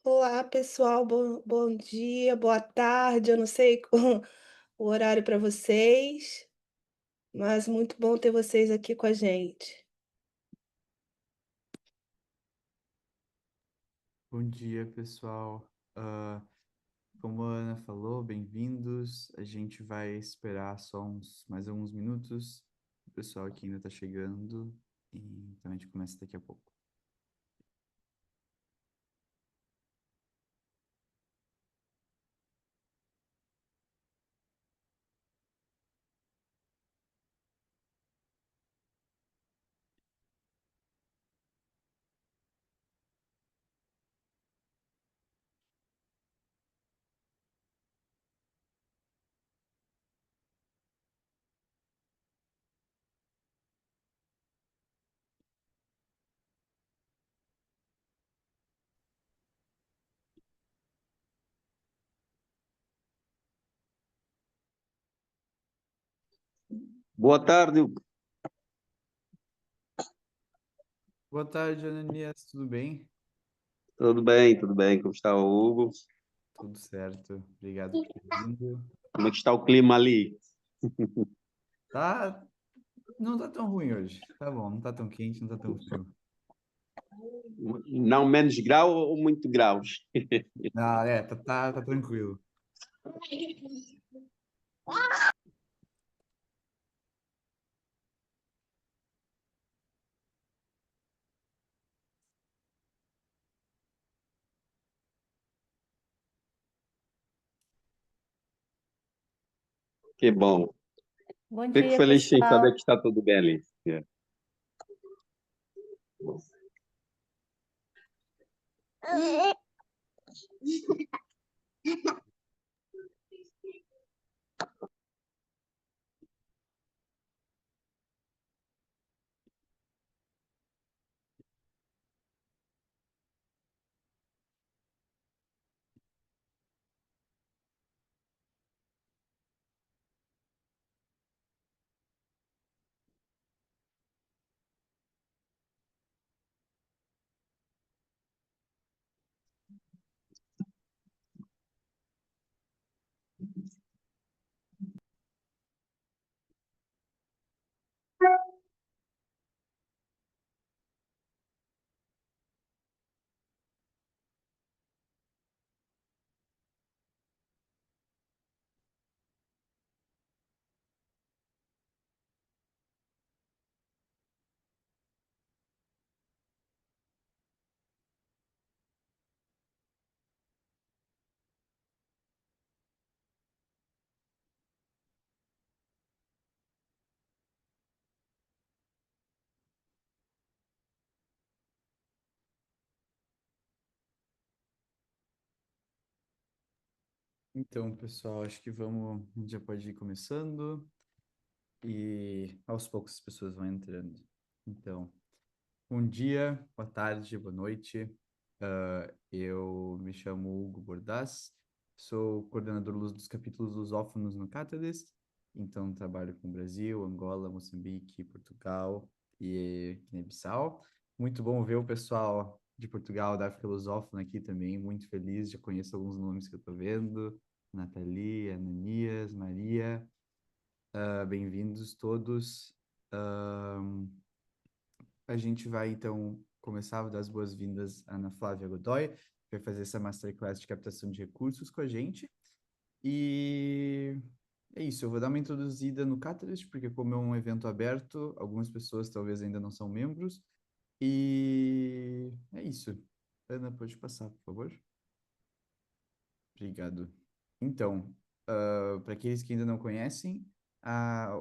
Olá, pessoal, bom dia, boa tarde. Eu não sei o horário para vocês, mas muito bom ter vocês aqui com a gente. Bom dia, pessoal. Como a Ana falou, bem-vindos. A gente vai esperar só mais alguns minutos. O pessoal aqui ainda está chegando, então a gente começa daqui a pouco. Boa tarde, Boa tarde, Ananias, tudo bem? tudo bem, como está o Hugo? Tudo certo, obrigado por ter vindo. Como é que está o clima ali? Tá, não tá tão ruim hoje, tá bom, não tá tão quente, não tá tão frio. Não menos grau ou muito graus? Ah, tá tranquilo. Que bom. Bom Fico dia, feliz em saber pessoal. que está tudo bem ali. Então, pessoal, acho que a gente já pode ir começando e aos poucos as pessoas vão entrando. Então, bom dia, boa tarde, boa noite. Eu me chamo Hugo Bordas, sou coordenador dos capítulos lusófonos no Catalyst, então trabalho com Brasil, Angola, Moçambique, Portugal e Guiné-Bissau. Muito bom ver o pessoal de Portugal, da África lusófona aqui também, muito feliz, já conheço alguns nomes que eu estou vendo, Nathalie, Ananias, Maria, bem-vindos todos. A gente vai, então, começar a dar as boas-vindas à Ana Flávia Godoy, que vai fazer essa masterclass de captação de recursos com a gente. E é isso, eu vou dar uma introduzida no Catalyst, porque como é um evento aberto, algumas pessoas talvez ainda não são membros. E é isso. Ana, pode passar, por favor? Obrigado. Então, para aqueles que ainda não conhecem,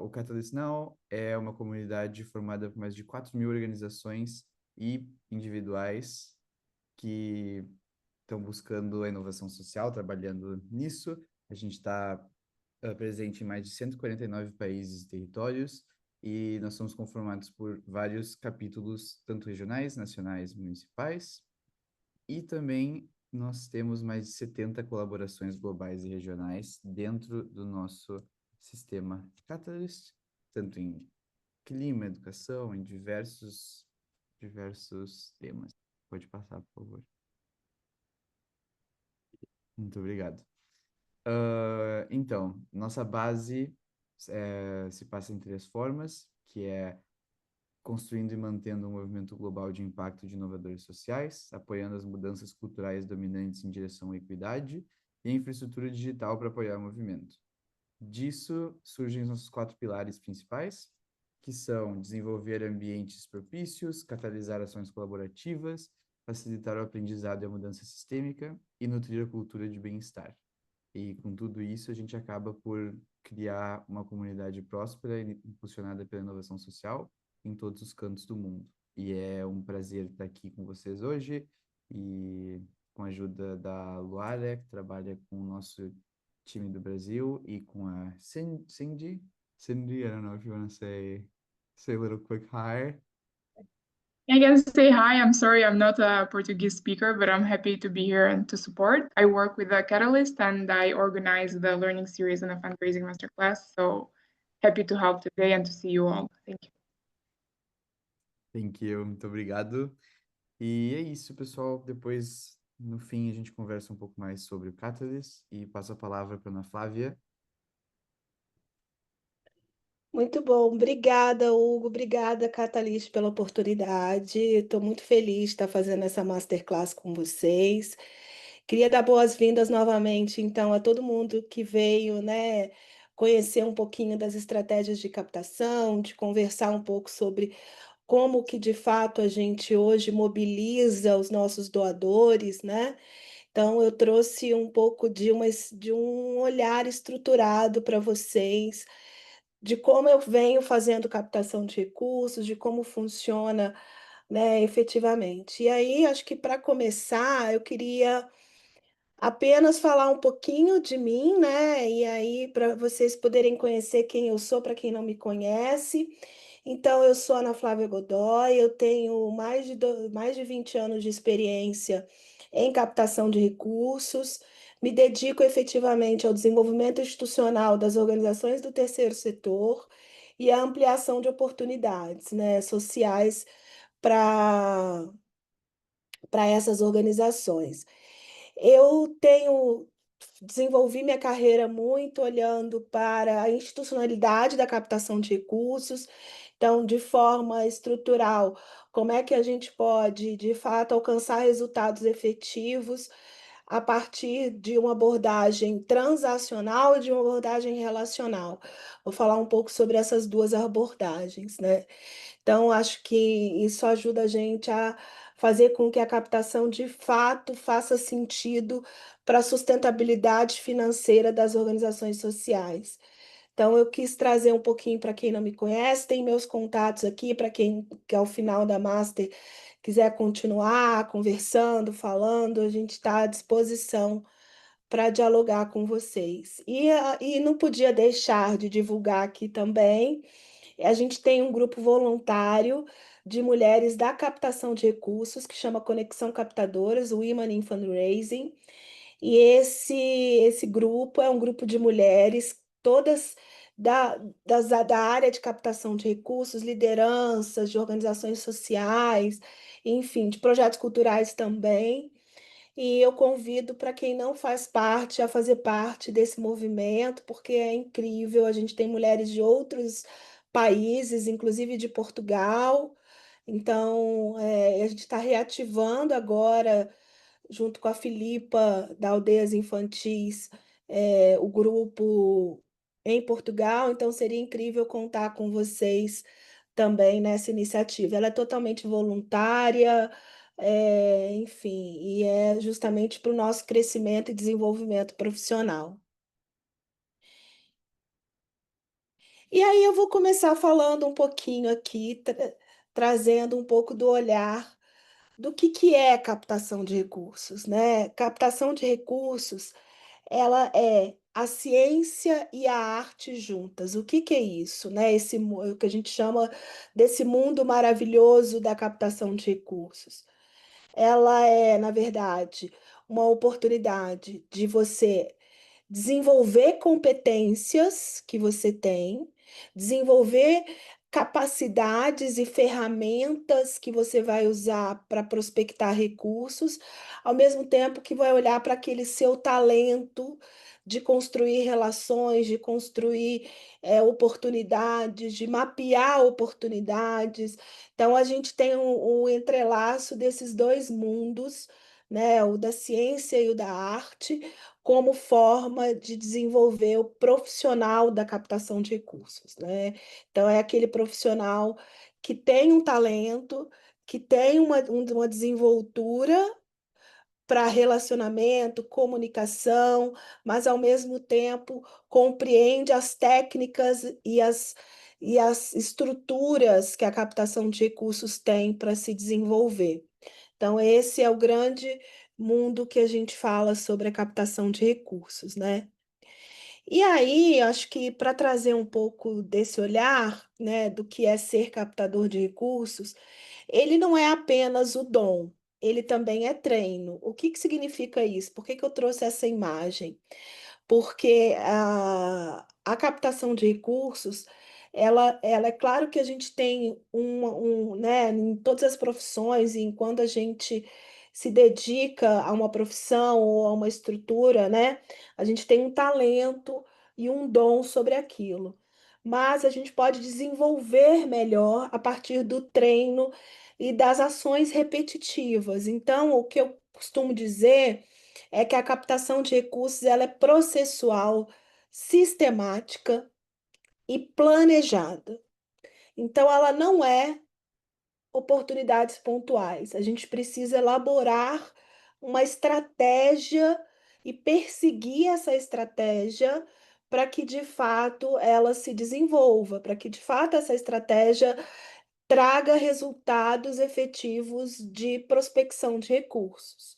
o Catalyst Now é uma comunidade formada por mais de 4.000 organizações e individuais que estão buscando a inovação social, trabalhando nisso. A gente está presente em mais de 149 países e territórios e nós somos conformados por vários capítulos, tanto regionais, nacionais, municipais, e também nós temos mais de 70 colaborações globais e regionais dentro do nosso sistema Catalyst, tanto em clima, educação, em diversos temas. Pode passar, por favor. Muito obrigado. Então, nossa base se passa em três formas, que é construindo e mantendo um movimento global de impacto de inovadores sociais, apoiando as mudanças culturais dominantes em direção à equidade e a infraestrutura digital para apoiar o movimento. Disso surgem os nossos quatro pilares principais, que são desenvolver ambientes propícios, catalisar ações colaborativas, facilitar o aprendizado e a mudança sistêmica e nutrir a cultura de bem-estar. E com tudo isso, a gente acaba por criar uma comunidade próspera e impulsionada pela inovação social em todos os cantos do mundo. E é um prazer estar aqui com vocês hoje e com a ajuda da Luara, que trabalha com o nosso time do Brasil, e com a Cindy. Cindy, I don't know if you want to say a little quick hi. I can say hi. I'm sorry, I'm not a Portuguese speaker, but I'm happy to be here and to support. I work with the Catalyst and I organize the learning series and a fundraising masterclass. So happy to help today and to see you all. Thank you. Thank you, muito obrigado. E é isso, pessoal. Depois, no fim, a gente conversa um pouco mais sobre o Catalyst e passo a palavra para a Ana Flávia. Muito bom, obrigada, Hugo, obrigada, Catalyst, pela oportunidade. Estou muito feliz de estar fazendo essa masterclass com vocês. Queria dar boas-vindas novamente, então, a todo mundo que veio, né, conhecer um pouquinho das estratégias de captação, de conversar um pouco sobre como que, de fato, a gente hoje mobiliza os nossos doadores, né? Então, eu trouxe um pouco de um olhar estruturado para vocês de como eu venho fazendo captação de recursos, de como funciona, né, efetivamente. E aí, acho que para começar, eu queria apenas falar um pouquinho de mim, né? E aí, para vocês poderem conhecer quem eu sou, para quem não me conhece. Então, eu sou Ana Flávia Godoy, eu tenho mais de 20 anos de experiência em captação de recursos, me dedico efetivamente ao desenvolvimento institucional das organizações do terceiro setor e à ampliação de oportunidades, né, sociais para essas organizações. Eu tenho desenvolvi minha carreira muito olhando para a institucionalidade da captação de recursos, então, de forma estrutural, como é que a gente pode, de fato, alcançar resultados efetivos a partir de uma abordagem transacional e de uma abordagem relacional. Vou falar um pouco sobre essas duas abordagens, né? Então, acho que isso ajuda a gente a fazer com que a captação de fato faça sentido para a sustentabilidade financeira das organizações sociais. Então, eu quis trazer um pouquinho para quem não me conhece, tem meus contatos aqui, para quem que ao final da Master quiser continuar conversando, falando, a gente está à disposição para dialogar com vocês. E não podia deixar de divulgar aqui também a gente tem um grupo voluntário de mulheres da captação de recursos, que chama Conexão Captadoras, o Women in Fundraising. E esse grupo é um grupo de mulheres, todas da área de captação de recursos, lideranças de organizações sociais, enfim, de projetos culturais também. E eu convido para quem não faz parte a fazer parte desse movimento, porque é incrível. A gente tem mulheres de outros países, inclusive de Portugal. Então, a gente está reativando agora, junto com a Filipa, da Aldeias Infantis, o grupo em Portugal. Então, seria incrível contar com vocês também nessa iniciativa. Ela é totalmente voluntária, enfim, e é justamente para o nosso crescimento e desenvolvimento profissional. E aí eu vou começar falando um pouquinho aqui, trazendo um pouco do olhar do que é captação de recursos, né? Captação de recursos, ela é a ciência e a arte juntas. O que é isso, né? O que a gente chama desse mundo maravilhoso da captação de recursos. Ela é, na verdade, uma oportunidade de você desenvolver competências que você tem, desenvolver capacidades e ferramentas que você vai usar para prospectar recursos, ao mesmo tempo que vai olhar para aquele seu talento de construir relações, de construir oportunidades, de mapear oportunidades. Então, a gente tem o entrelaço desses dois mundos, né, o da ciência e o da arte, como forma de desenvolver o profissional da captação de recursos, né? Então, é aquele profissional que tem um talento, que tem uma desenvoltura para relacionamento, comunicação, mas, ao mesmo tempo, compreende as técnicas e as estruturas que a captação de recursos tem para se desenvolver. Então, esse é o grande mundo que a gente fala sobre a captação de recursos, né? E aí, acho que para trazer um pouco desse olhar, né, do que é ser captador de recursos, ele não é apenas o dom, ele também é treino. O que que significa isso? Por que que eu trouxe essa imagem? Porque a captação de recursos, ela é claro que a gente tem né, em todas as profissões, e quando a gente se dedica a uma profissão ou a uma estrutura, né, a gente tem um talento e um dom sobre aquilo. Mas a gente pode desenvolver melhor a partir do treino e das ações repetitivas. Então, o que eu costumo dizer é que a captação de recursos ela é processual, sistemática e planejada. Então, ela não é oportunidades pontuais. A gente precisa elaborar uma estratégia e perseguir essa estratégia para que, de fato, ela se desenvolva, para que, de fato, essa estratégia traga resultados efetivos de prospecção de recursos.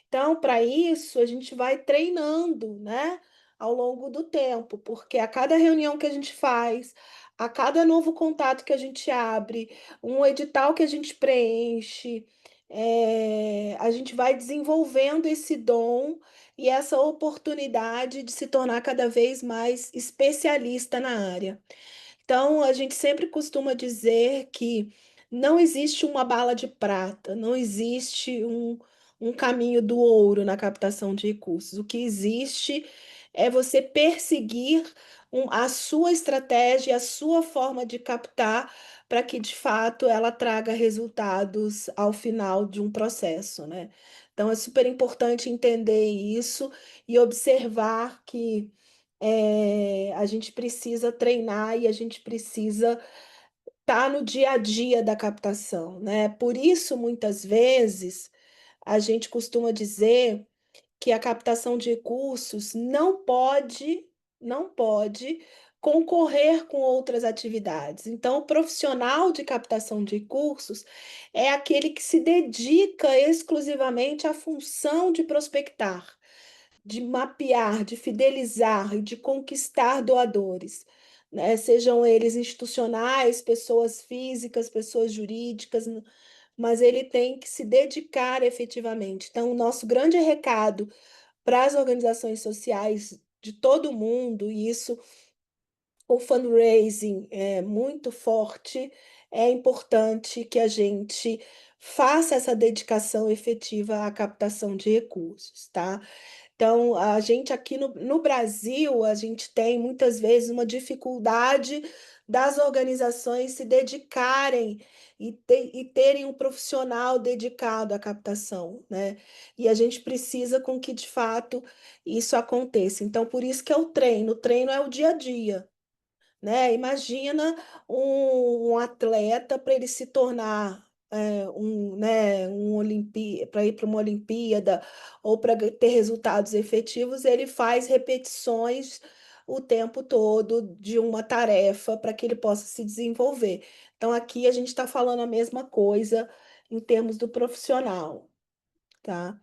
Então, para isso, a gente vai treinando, né, ao longo do tempo, porque a cada reunião que a gente faz, a cada novo contato que a gente abre, um edital que a gente preenche, a gente vai desenvolvendo esse dom e essa oportunidade de se tornar cada vez mais especialista na área. Então, a gente sempre costuma dizer que não existe uma bala de prata, não existe um caminho do ouro na captação de recursos. O que existe é você perseguir a sua estratégia, a sua forma de captar, para que, de fato, ela traga resultados ao final de um processo, né? Então, é super importante entender isso e observar que a gente precisa treinar e a gente precisa estar no dia a dia da captação, né? Por isso, muitas vezes, a gente costuma dizer que a captação de recursos não pode concorrer com outras atividades. Então, o profissional de captação de recursos é aquele que se dedica exclusivamente à função de prospectar, de mapear, de fidelizar e de conquistar doadores, né? Sejam eles institucionais, pessoas físicas, pessoas jurídicas, mas ele tem que se dedicar efetivamente. Então, o nosso grande recado para as organizações sociais de todo o mundo, e isso, o fundraising é muito forte, é importante que a gente faça essa dedicação efetiva à captação de recursos, tá? Então, a gente aqui no Brasil, a gente tem muitas vezes uma dificuldade das organizações se dedicarem e terem um profissional dedicado à captação, né? E a gente precisa com que, de fato, isso aconteça. Então, por isso que é o treino é o dia a dia, né? Imagina um atleta para ele se tornar né, para ir para uma Olimpíada ou para ter resultados efetivos, ele faz repetições o tempo todo de uma tarefa para que ele possa se desenvolver. Então, aqui a gente está falando a mesma coisa em termos do profissional, tá?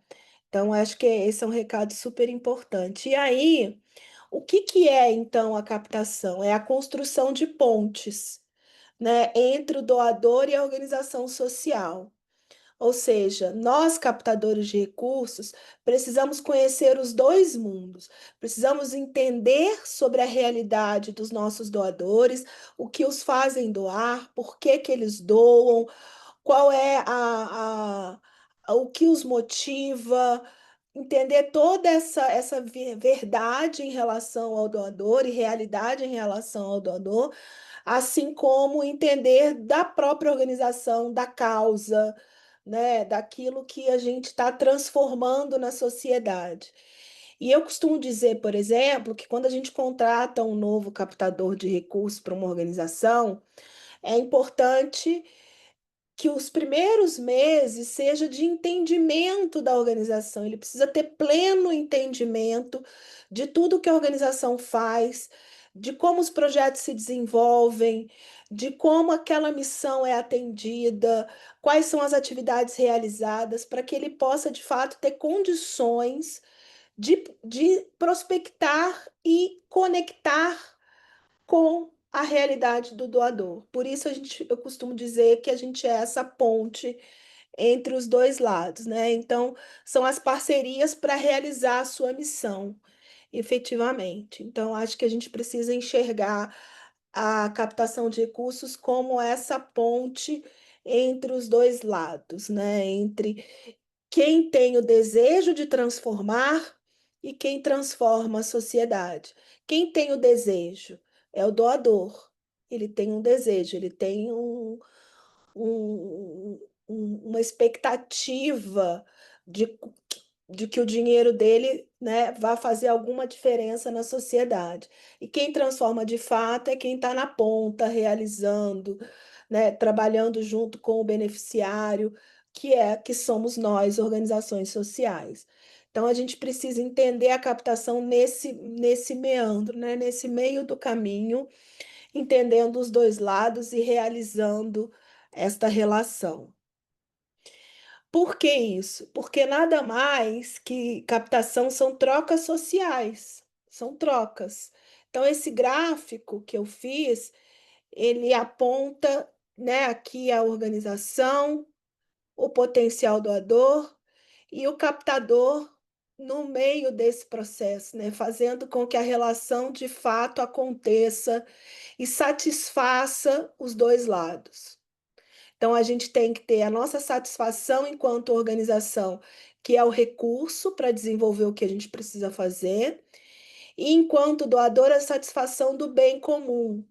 Então, acho que esse é um recado super importante. E aí, o que que é, então, a captação? É a construção de pontes, né, entre o doador e a organização social. Ou seja, nós, captadores de recursos, precisamos conhecer os dois mundos, precisamos entender sobre a realidade dos nossos doadores, o que os fazem doar, por que que eles doam, qual é o que os motiva, entender toda essa verdade em relação ao doador e realidade em relação ao doador, assim como entender da própria organização, da causa, né, daquilo que a gente está transformando na sociedade. E eu costumo dizer, por exemplo, que quando a gente contrata um novo captador de recursos para uma organização, é importante que os primeiros meses seja de entendimento da organização. Ele precisa ter pleno entendimento de tudo que a organização faz, de como os projetos se desenvolvem, de como aquela missão é atendida, quais são as atividades realizadas, para que ele possa, de fato, ter condições de prospectar e conectar com a realidade do doador. Por isso eu costumo dizer que a gente é essa ponte entre os dois lados, né? Então, são as parcerias para realizar a sua missão, efetivamente. Então, acho que a gente precisa enxergar a captação de recursos como essa ponte entre os dois lados, né? Entre quem tem o desejo de transformar e quem transforma a sociedade. Quem tem o desejo é o doador. Ele tem um desejo, ele tem um- uma expectativa de, de que o dinheiro dele, né, vá fazer alguma diferença na sociedade. E quem transforma de fato é quem está na ponta, realizando, né, trabalhando junto com o beneficiário, que somos nós, organizações sociais. Então, a gente precisa entender a captação nesse meandro, né, nesse meio do caminho, entendendo os dois lados e realizando esta relação. Por que isso? Porque nada mais que captação são trocas sociais, são trocas. Então, esse gráfico que eu fiz, ele aponta, né, aqui a organização, o potencial doador e o captador no meio desse processo, né, fazendo com que a relação de fato aconteça e satisfaça os dois lados. Então, a gente tem que ter a nossa satisfação enquanto organização, que é o recurso para desenvolver o que a gente precisa fazer, e enquanto doador, a satisfação do bem comum,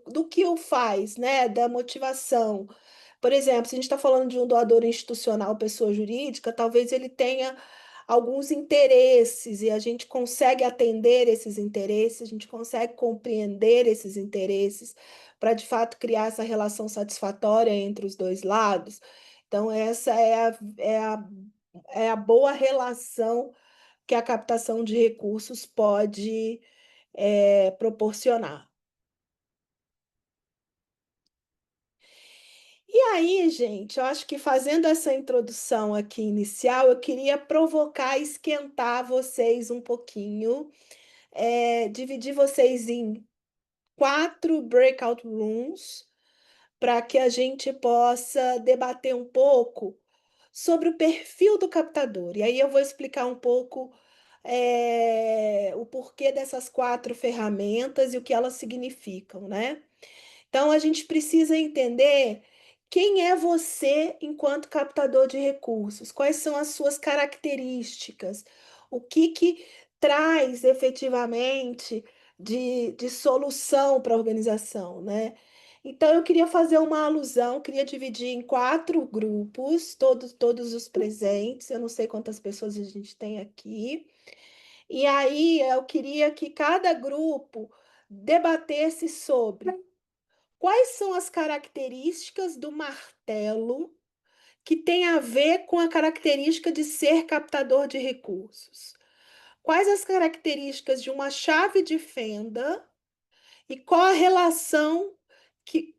do que o faz, né? Da motivação. Por exemplo, se a gente está falando de um doador institucional, pessoa jurídica, talvez ele tenha alguns interesses e a gente consegue atender esses interesses, a gente consegue compreender esses interesses para de fato criar essa relação satisfatória entre os dois lados. Então, essa é a boa relação que a captação de recursos pode proporcionar. E aí, gente, eu acho que fazendo essa introdução aqui inicial, eu queria provocar, esquentar vocês um pouquinho, dividir vocês em 4 breakout rooms, para que a gente possa debater um pouco sobre o perfil do captador. E aí eu vou explicar um pouco o porquê dessas 4 ferramentas e o que elas significam, né? Então, a gente precisa entender quem é você enquanto captador de recursos, quais são as suas características, o que traz efetivamente de solução para a organização, né? Então, eu queria fazer uma alusão, queria dividir em 4 grupos, todos os presentes, eu não sei quantas pessoas a gente tem aqui, e aí eu queria que cada grupo debatesse sobre quais são as características do martelo que tem a ver com a característica de ser captador de recursos? Quais as características de uma chave de fenda e qual a relação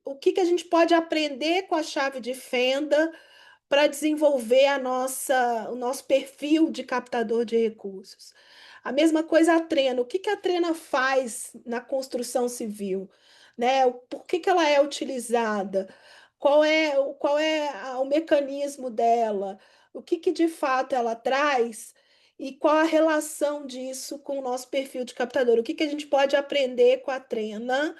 o que a gente pode aprender com a chave de fenda para desenvolver o nosso perfil de captador de recursos? A mesma coisa a Trena. O que a Trena faz na construção civil? Né? Por que ela é utilizada? o mecanismo dela, o que que de fato ela traz e qual a relação disso com o nosso perfil de captador. O que que a gente pode aprender com a Trena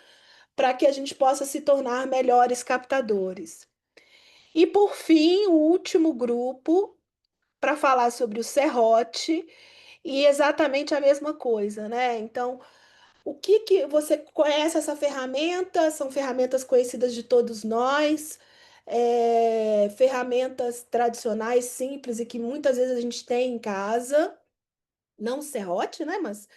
para que a gente possa se tornar melhores captadores. E por fim, o último grupo para falar sobre o serrote e exatamente a mesma coisa, né? Então, o que que você conhece essa ferramenta? São ferramentas conhecidas de todos nós, ferramentas tradicionais, simples e que muitas vezes a gente tem em casa, não o serrote, né? Mas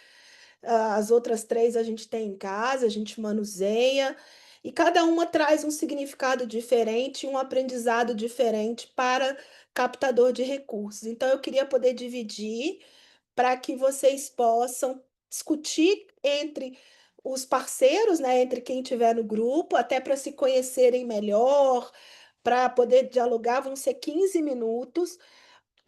as outras três a gente tem em casa, a gente manuseia, e cada uma traz um significado diferente, um aprendizado diferente para captador de recursos. Então, eu queria poder dividir para que vocês possam discutir entre os parceiros, né, entre quem estiver no grupo, até para se conhecerem melhor, para poder dialogar, vão ser 15 minutos.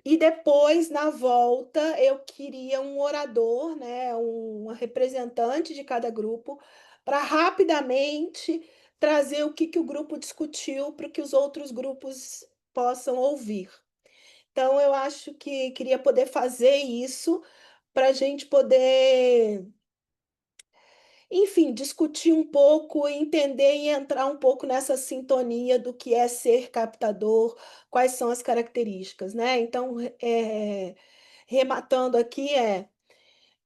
E depois, na volta, eu queria um orador, né, um representante de cada grupo, para rapidamente trazer o que que o grupo discutiu para que os outros grupos possam ouvir. Então, eu acho que queria poder fazer isso para a gente poder, enfim, discutir um pouco, entender e entrar um pouco nessa sintonia do que é ser captador, quais são as características, né? Então, rematando aqui,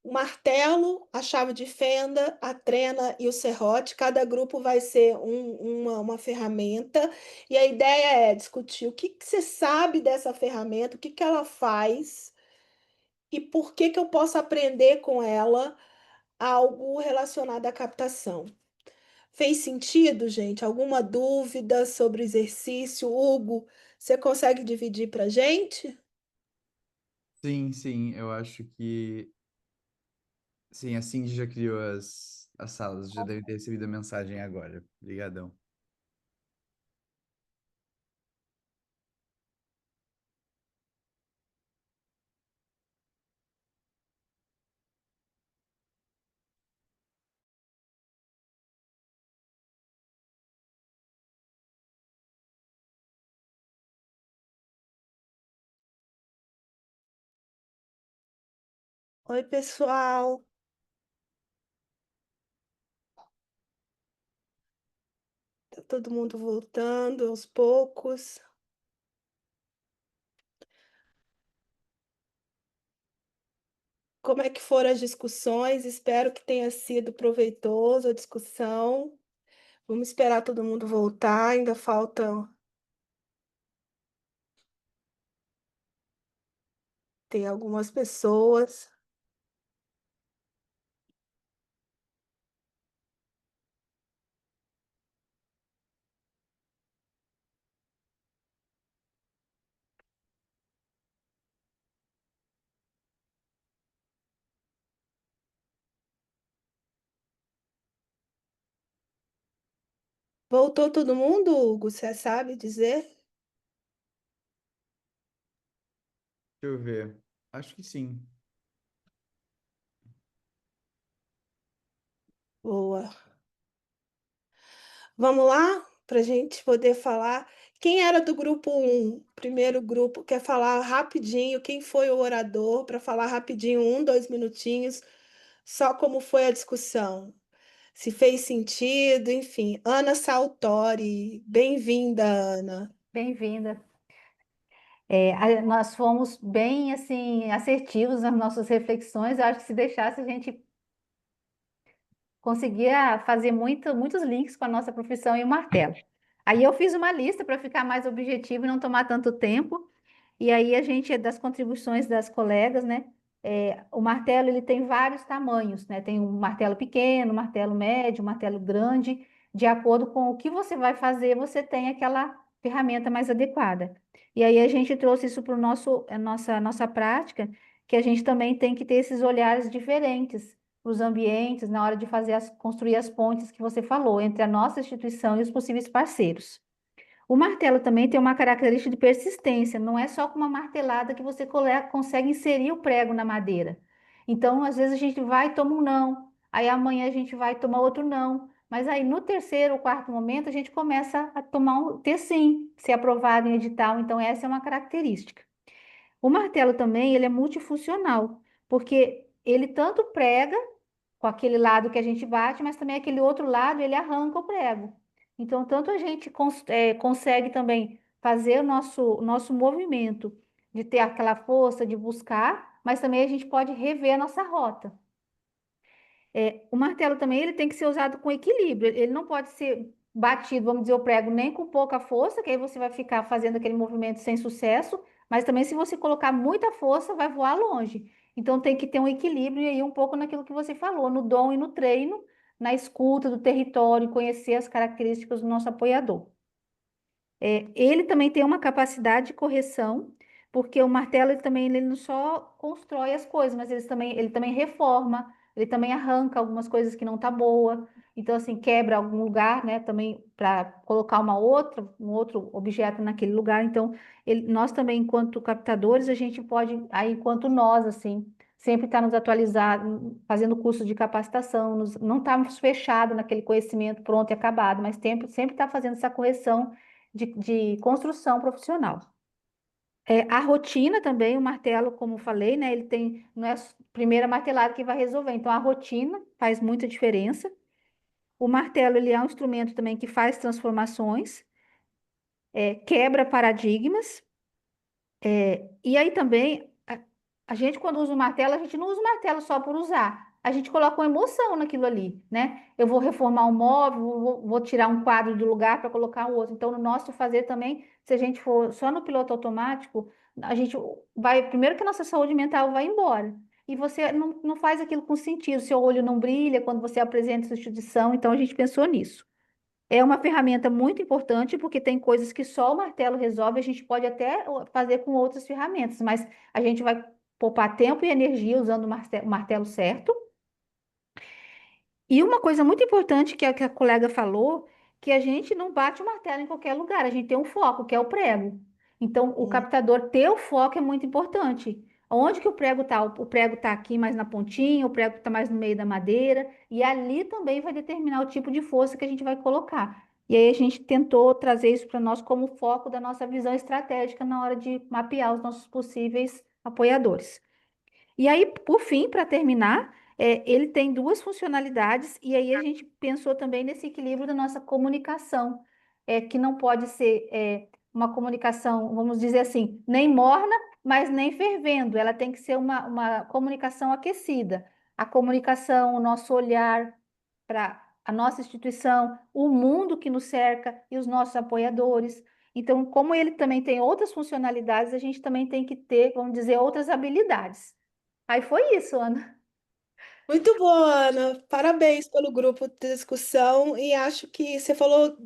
o martelo, a chave de fenda, a trena e o serrote. Cada grupo vai ser uma ferramenta, e a ideia é discutir o que que você sabe dessa ferramenta, o que que ela faz e por que que eu posso aprender com ela algo relacionado à captação. Fez sentido, gente? Alguma dúvida sobre o exercício? Hugo, você consegue dividir para gente? Sim, sim, eu acho que sim, a Cindy já criou as salas, já deve ter recebido a mensagem agora. Obrigadão. Oi, pessoal. Tá todo mundo voltando aos poucos. Como é que foram as discussões? Espero que tenha sido proveitoso a discussão. Vamos esperar todo mundo voltar, ainda faltam. Tem algumas pessoas. Voltou todo mundo, Hugo? Você sabe dizer? Deixa eu ver. Acho que sim. Boa. Vamos lá, para a gente poder falar. Quem era do grupo um? Primeiro grupo, quer falar rapidinho? Quem foi o orador para falar rapidinho, 1, 2 minutinhos, só como foi a discussão? Se fez sentido, enfim. Ana Saltori, bem-vinda, Ana. Bem-vinda. Nós fomos bem assim assertivos nas nossas reflexões. Eu acho que se deixasse a gente conseguia fazer muitos links com a nossa profissão e o martelo. Aí eu fiz uma lista para ficar mais objetivo e não tomar tanto tempo. E aí a gente, das contribuições das colegas, né? O martelo ele tem vários tamanhos, né? Tem um martelo pequeno, um martelo médio, um martelo grande. De acordo com o que você vai fazer, você tem aquela ferramenta mais adequada. E aí a gente trouxe isso para nossa prática, que a gente também tem que ter esses olhares diferentes para os ambientes na hora de construir as pontes que você falou entre a nossa instituição e os possíveis parceiros. O martelo também tem uma característica de persistência, não é só com uma martelada que você consegue inserir o prego na madeira. Então, às vezes a gente vai e toma um não, aí amanhã a gente vai e toma outro não, Mas aí no terceiro ou quarto momento a gente começa a ter sim, ser aprovado em edital, então essa é uma característica. O martelo também, ele é multifuncional, porque ele tanto prega com aquele lado que a gente bate, mas também aquele outro lado ele arranca o prego. Então, tanto a gente consegue também fazer o nosso movimento de ter aquela força de buscar, mas também a gente pode rever a nossa rota. O martelo também ele tem que ser usado com equilíbrio. Ele não pode ser batido, vamos dizer, o prego nem com pouca força, que aí você vai ficar fazendo aquele movimento sem sucesso, mas também se você colocar muita força, vai voar longe. Então tem que ter um equilíbrio e aí um pouco naquilo que você falou, no dom e no treino, na escuta do território, conhecer as características do nosso apoiador. Ele também tem uma capacidade de correção, porque o martelo ele não só constrói as coisas, mas ele também reforma, ele também arranca algumas coisas que não tá boa. Então, assim, quebra algum lugar, né? Também para colocar um outro objeto naquele lugar. Então, nós também, enquanto captadores, a gente pode, aí, enquanto nós, assim, sempre estar nos atualizando, fazendo curso de capacitação, não estamos fechados naquele conhecimento pronto e acabado, mas sempre está fazendo essa correção de construção profissional. A rotina também, o martelo, como falei, né? Ele tem, não é a primeira martelada que vai resolver, então a rotina faz muita diferença. O martelo, ele é um instrumento também que faz transformações, quebra paradigmas, e aí também, a gente quando usa o martelo, a gente não usa o martelo só por usar. A gente coloca uma emoção naquilo ali, né? Eu vou reformar um móvel, vou tirar um quadro do lugar para colocar um outro. Então, no nosso fazer também, se a gente for só no piloto automático, a gente vai, primeiro que a nossa saúde mental vai embora. E você não faz aquilo com sentido, seu olho não brilha quando você apresenta sua instituição, então a gente pensou nisso. É uma ferramenta muito importante porque tem coisas que só o martelo resolve, a gente pode até fazer com outras ferramentas, mas a gente vai poupar tempo e energia usando o martelo certo. E uma coisa muito importante que a colega falou, que a gente não bate o martelo em qualquer lugar, a gente tem um foco, que é o prego. Então, o captador ter o foco é muito importante. Onde que o prego está? O prego está aqui mais na pontinha, o prego está mais no meio da madeira, e ali também vai determinar o tipo de força que a gente vai colocar. E aí a gente tentou trazer isso para nós como foco da nossa visão estratégica na hora de mapear os nossos possíveis apoiadores. E aí, por fim, para terminar, ele tem duas funcionalidades, e aí a gente pensou também nesse equilíbrio da nossa comunicação, que não pode ser uma comunicação, vamos dizer assim, nem morna, mas nem fervendo, ela tem que ser uma comunicação aquecida. A comunicação, o nosso olhar para a nossa instituição, o mundo que nos cerca e os nossos apoiadores. Então, como ele também tem outras funcionalidades, a gente também tem que ter, vamos dizer, outras habilidades. Aí foi isso, Ana. Muito bom, Ana. Parabéns pelo grupo de discussão e acho que você falou,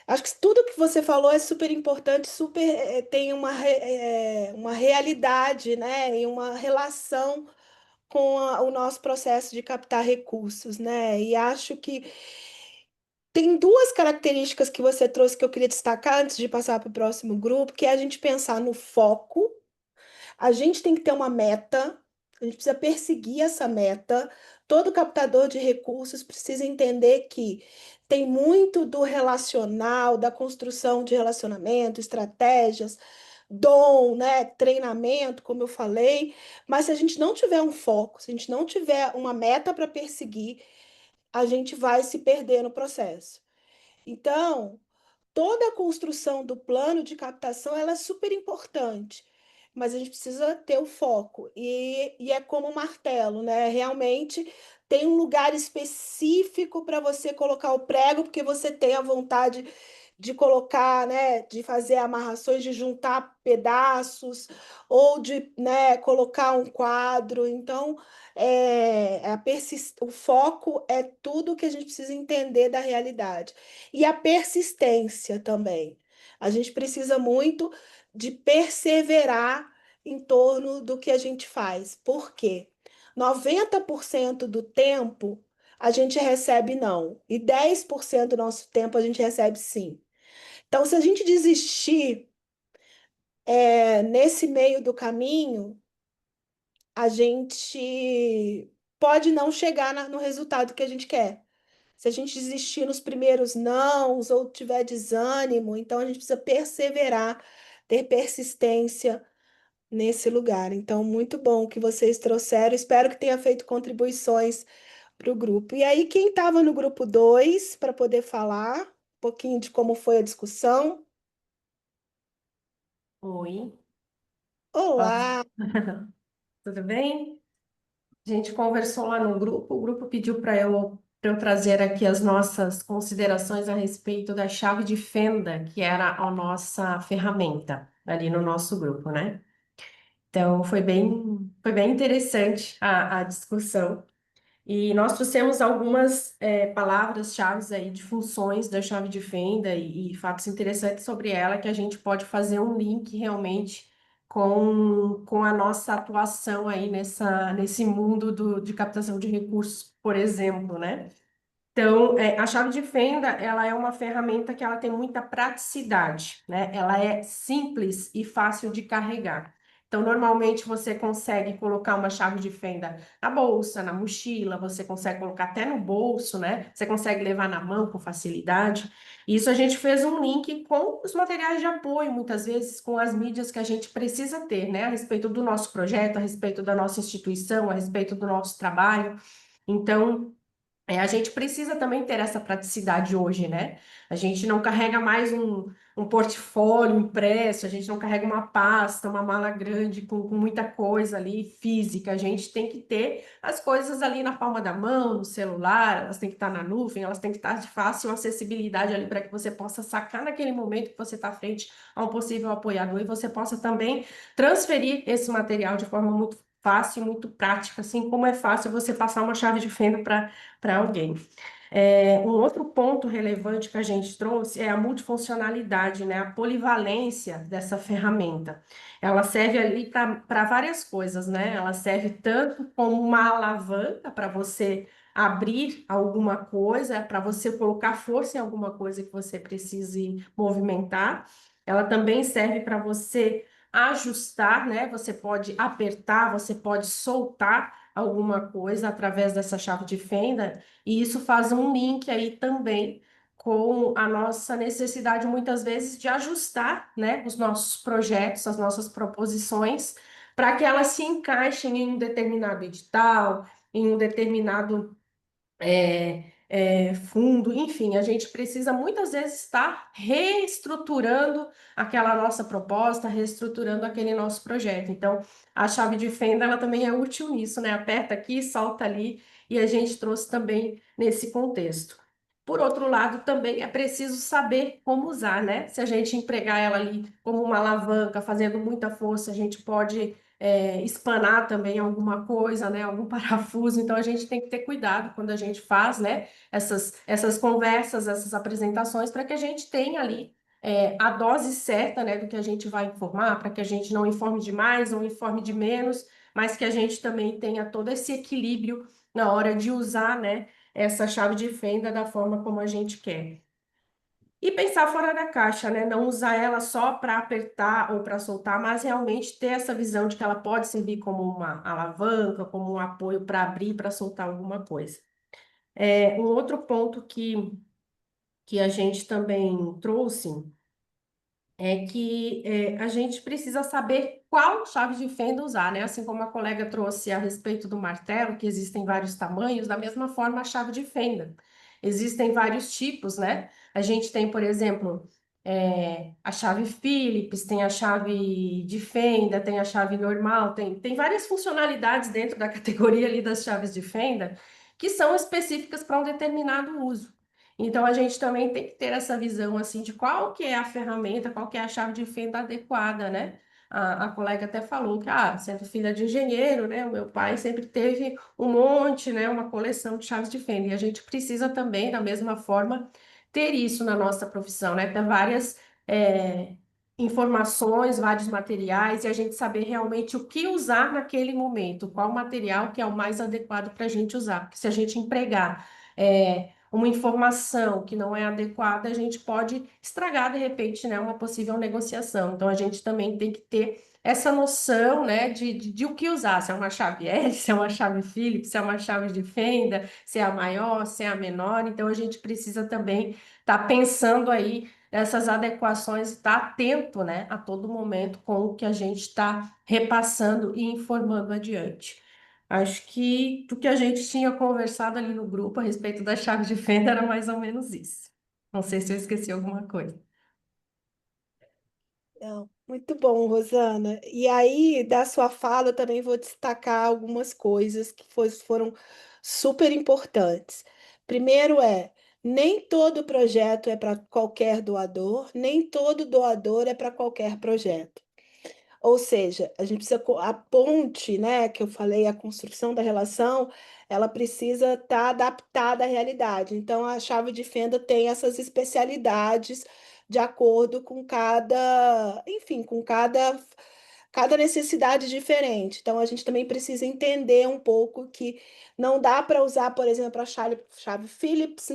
acho que tudo que você falou é super importante, super tem uma realidade, né, e uma relação com o nosso processo de captar recursos, né? E acho que tem duas características que você trouxe que eu queria destacar antes de passar para o próximo grupo, que é a gente pensar no foco. A gente tem que ter uma meta, a gente precisa perseguir essa meta. Todo captador de recursos precisa entender que tem muito do relacional, da construção de relacionamento, estratégias, dom, né, treinamento, como eu falei, mas se a gente não tiver um foco, se a gente não tiver uma meta para perseguir, a gente vai se perder no processo. Então, toda a construção do plano de captação ela é super importante, mas a gente precisa ter o foco. E é como um martelo, né? Realmente tem um lugar específico para você colocar o prego, porque você tem a vontade de colocar, né, de fazer amarrações, de juntar pedaços, ou de, né, colocar um quadro. Então, o foco é tudo que a gente precisa entender da realidade. E a persistência também. A gente precisa muito de perseverar em torno do que a gente faz. Por quê? 90% do tempo a gente recebe não, e 10% do nosso tempo a gente recebe sim. Então, se a gente desistir nesse meio do caminho, a gente pode não chegar no resultado que a gente quer. Se a gente desistir nos primeiros nãos ou tiver desânimo, então a gente precisa perseverar, ter persistência nesse lugar. Então, muito bom que vocês trouxeram. Espero que tenha feito contribuições para o grupo. E aí, quem estava no grupo 2 para poder falar um pouquinho de como foi a discussão? Oi, Olá! tudo bem? A gente conversou lá no grupo, o grupo pediu para eu trazer aqui as nossas considerações a respeito da chave de fenda, que era a nossa ferramenta ali no nosso grupo, né? Então, foi bem interessante a discussão. E nós trouxemos algumas palavras-chave aí de funções da chave de fenda e fatos interessantes sobre ela que a gente pode fazer um link realmente com a nossa atuação aí nesse mundo de captação de recursos, por exemplo, né? Então, a chave de fenda, ela é uma ferramenta que ela tem muita praticidade, né? Ela é simples e fácil de carregar. Então, normalmente você consegue colocar uma chave de fenda na bolsa, na mochila, você consegue colocar até no bolso, né? Você consegue levar na mão com facilidade. Isso a gente fez um link com os materiais de apoio, muitas vezes com as mídias que a gente precisa ter, né? A respeito do nosso projeto, a respeito da nossa instituição, a respeito do nosso trabalho. Então, a gente precisa também ter essa praticidade hoje, né? A gente não carrega mais um portfólio impresso, a gente não carrega uma pasta, uma mala grande com muita coisa ali física. A gente tem que ter as coisas ali na palma da mão, no celular, elas têm que estar na nuvem, elas têm que estar de fácil acessibilidade ali para que você possa sacar naquele momento que você está frente a um possível apoiador e você possa também transferir esse material de forma muito fácil e muito prática, assim como é fácil você passar uma chave de fenda para alguém. Um outro ponto relevante que a gente trouxe é a multifuncionalidade, né? A polivalência dessa ferramenta. Ela serve ali para várias coisas, né? Ela serve tanto como uma alavanca para você abrir alguma coisa, para você colocar força em alguma coisa que você precise movimentar. Ela também serve para você ajustar, né? Você pode apertar, você pode soltar alguma coisa através dessa chave de fenda, e isso faz um link aí também com a nossa necessidade, muitas vezes, de ajustar, né, os nossos projetos, as nossas proposições, para que elas se encaixem em um determinado edital, em um determinado fundo, enfim, a gente precisa muitas vezes estar reestruturando aquela nossa proposta, reestruturando aquele nosso projeto. Então, a chave de fenda, ela também é útil nisso, né? Aperta aqui, solta ali, e a gente trouxe também nesse contexto. Por outro lado, também é preciso saber como usar, né? Se a gente empregar ela ali como uma alavanca, fazendo muita força, a gente pode espanar também alguma coisa, né? Algum parafuso. Então, a gente tem que ter cuidado quando a gente faz, né? Essas conversas, essas apresentações, para que a gente tenha ali a dose certa, né, do que a gente vai informar, para que a gente não informe de mais ou informe de menos, mas que a gente também tenha todo esse equilíbrio na hora de usar, né, essa chave de fenda da forma como a gente quer. E pensar fora da caixa, né? Não usar ela só para apertar ou para soltar, mas realmente ter essa visão de que ela pode servir como uma alavanca, como um apoio para abrir, para soltar alguma coisa. Um outro ponto que a gente também trouxe é que a gente precisa saber qual chave de fenda usar, né? Assim como a colega trouxe a respeito do martelo, que existem vários tamanhos, da mesma forma a chave de fenda. Existem vários tipos, né? A gente tem, por exemplo, a chave Phillips, tem a chave de fenda, tem a chave normal, tem várias funcionalidades dentro da categoria ali das chaves de fenda que são específicas para um determinado uso. Então, a gente também tem que ter essa visão, assim, de qual que é a ferramenta, qual que é a chave de fenda adequada, né? A colega até falou que, sendo filha de engenheiro, né? O meu pai sempre teve um monte, né? Uma coleção de chaves de fenda. E a gente precisa também, da mesma forma, ter isso na nossa profissão, né? Ter várias informações, vários materiais, e a gente saber realmente o que usar naquele momento, qual material que é o mais adequado para a gente usar. Porque se a gente empregar uma informação que não é adequada, a gente pode estragar, de repente, né, uma possível negociação. Então, a gente também tem que ter essa noção, né, de o que usar, se é uma chave L, se é uma chave Phillips, se é uma chave de fenda, se é a maior, se é a menor. Então, a gente precisa também estar pensando aí nessas adequações, estar atento, né, a todo momento com o que a gente está repassando e informando adiante. Acho que o que a gente tinha conversado ali no grupo a respeito da chave de fenda era mais ou menos isso. Não sei se eu esqueci alguma coisa. Não, muito bom, Rosana. E aí, da sua fala, eu também vou destacar algumas coisas que foram super importantes. Primeiro nem todo projeto é para qualquer doador, nem todo doador é para qualquer projeto. Ou seja, a gente precisa, a ponte, né, que eu falei, a construção da relação, ela precisa estar adaptada à realidade. Então, a chave de fenda tem essas especialidades de acordo com cada, enfim, com cada necessidade diferente. Então, a gente também precisa entender um pouco que não dá para usar, por exemplo, a chave Phillips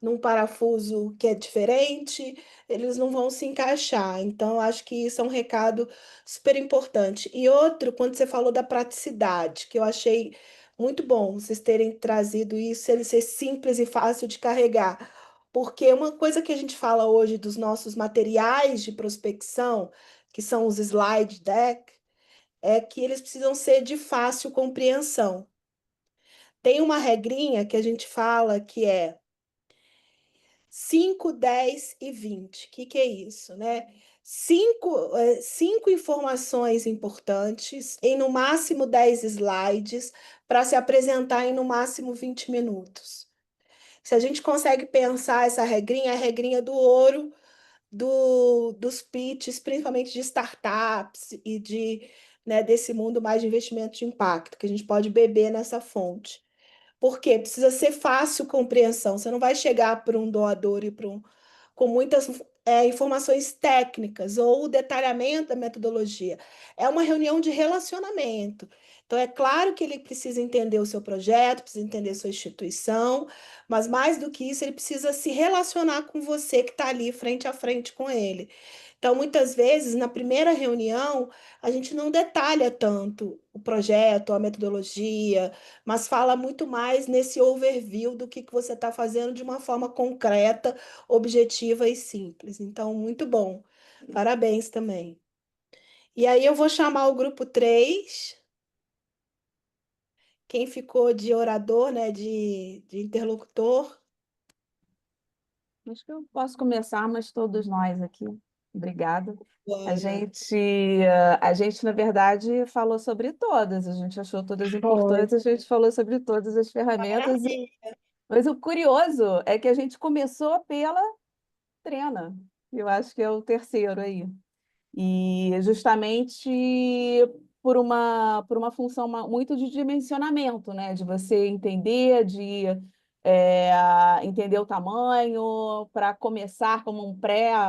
num parafuso que é diferente, eles não vão se encaixar. Então, eu acho que isso é um recado super importante. E outro, quando você falou da praticidade, que eu achei muito bom vocês terem trazido isso, ele ser simples e fácil de carregar. Porque uma coisa que a gente fala hoje dos nossos materiais de prospecção, que são os slide deck, é que eles precisam ser de fácil compreensão. Tem uma regrinha que a gente fala que é 5, 10 e 20. O que é isso, né? Cinco informações importantes em no máximo 10 slides para se apresentar em no máximo 20 minutos. Se a gente consegue pensar essa regrinha, é a regrinha do ouro dos pitches, principalmente de startups e né, desse mundo mais de investimento de impacto, que a gente pode beber nessa fonte. Porque precisa ser fácil compreensão. Você não vai chegar para um doador e com muitas informações técnicas ou o detalhamento da metodologia. É uma reunião de relacionamento. Então, é claro que ele precisa entender o seu projeto, precisa entender a sua instituição, mas mais do que isso, ele precisa se relacionar com você que está ali frente a frente com ele. Então, muitas vezes, na primeira reunião, a gente não detalha tanto o projeto, a metodologia, mas fala muito mais nesse overview do que você está fazendo de uma forma concreta, objetiva e simples. Então, muito bom. Parabéns também. E aí eu vou chamar o grupo 3. Quem ficou de orador, né, de interlocutor? Acho que eu posso começar, mas todos nós aqui. Obrigada. A Bora. gente, a gente, na verdade, falou sobre todas, a gente achou todas importantes, a gente falou sobre todas as ferramentas, mas o curioso é que a gente começou pela Trena, eu acho que é o terceiro aí. E justamente por uma função muito de dimensionamento, né? De você entender, de entender o tamanho, para começar como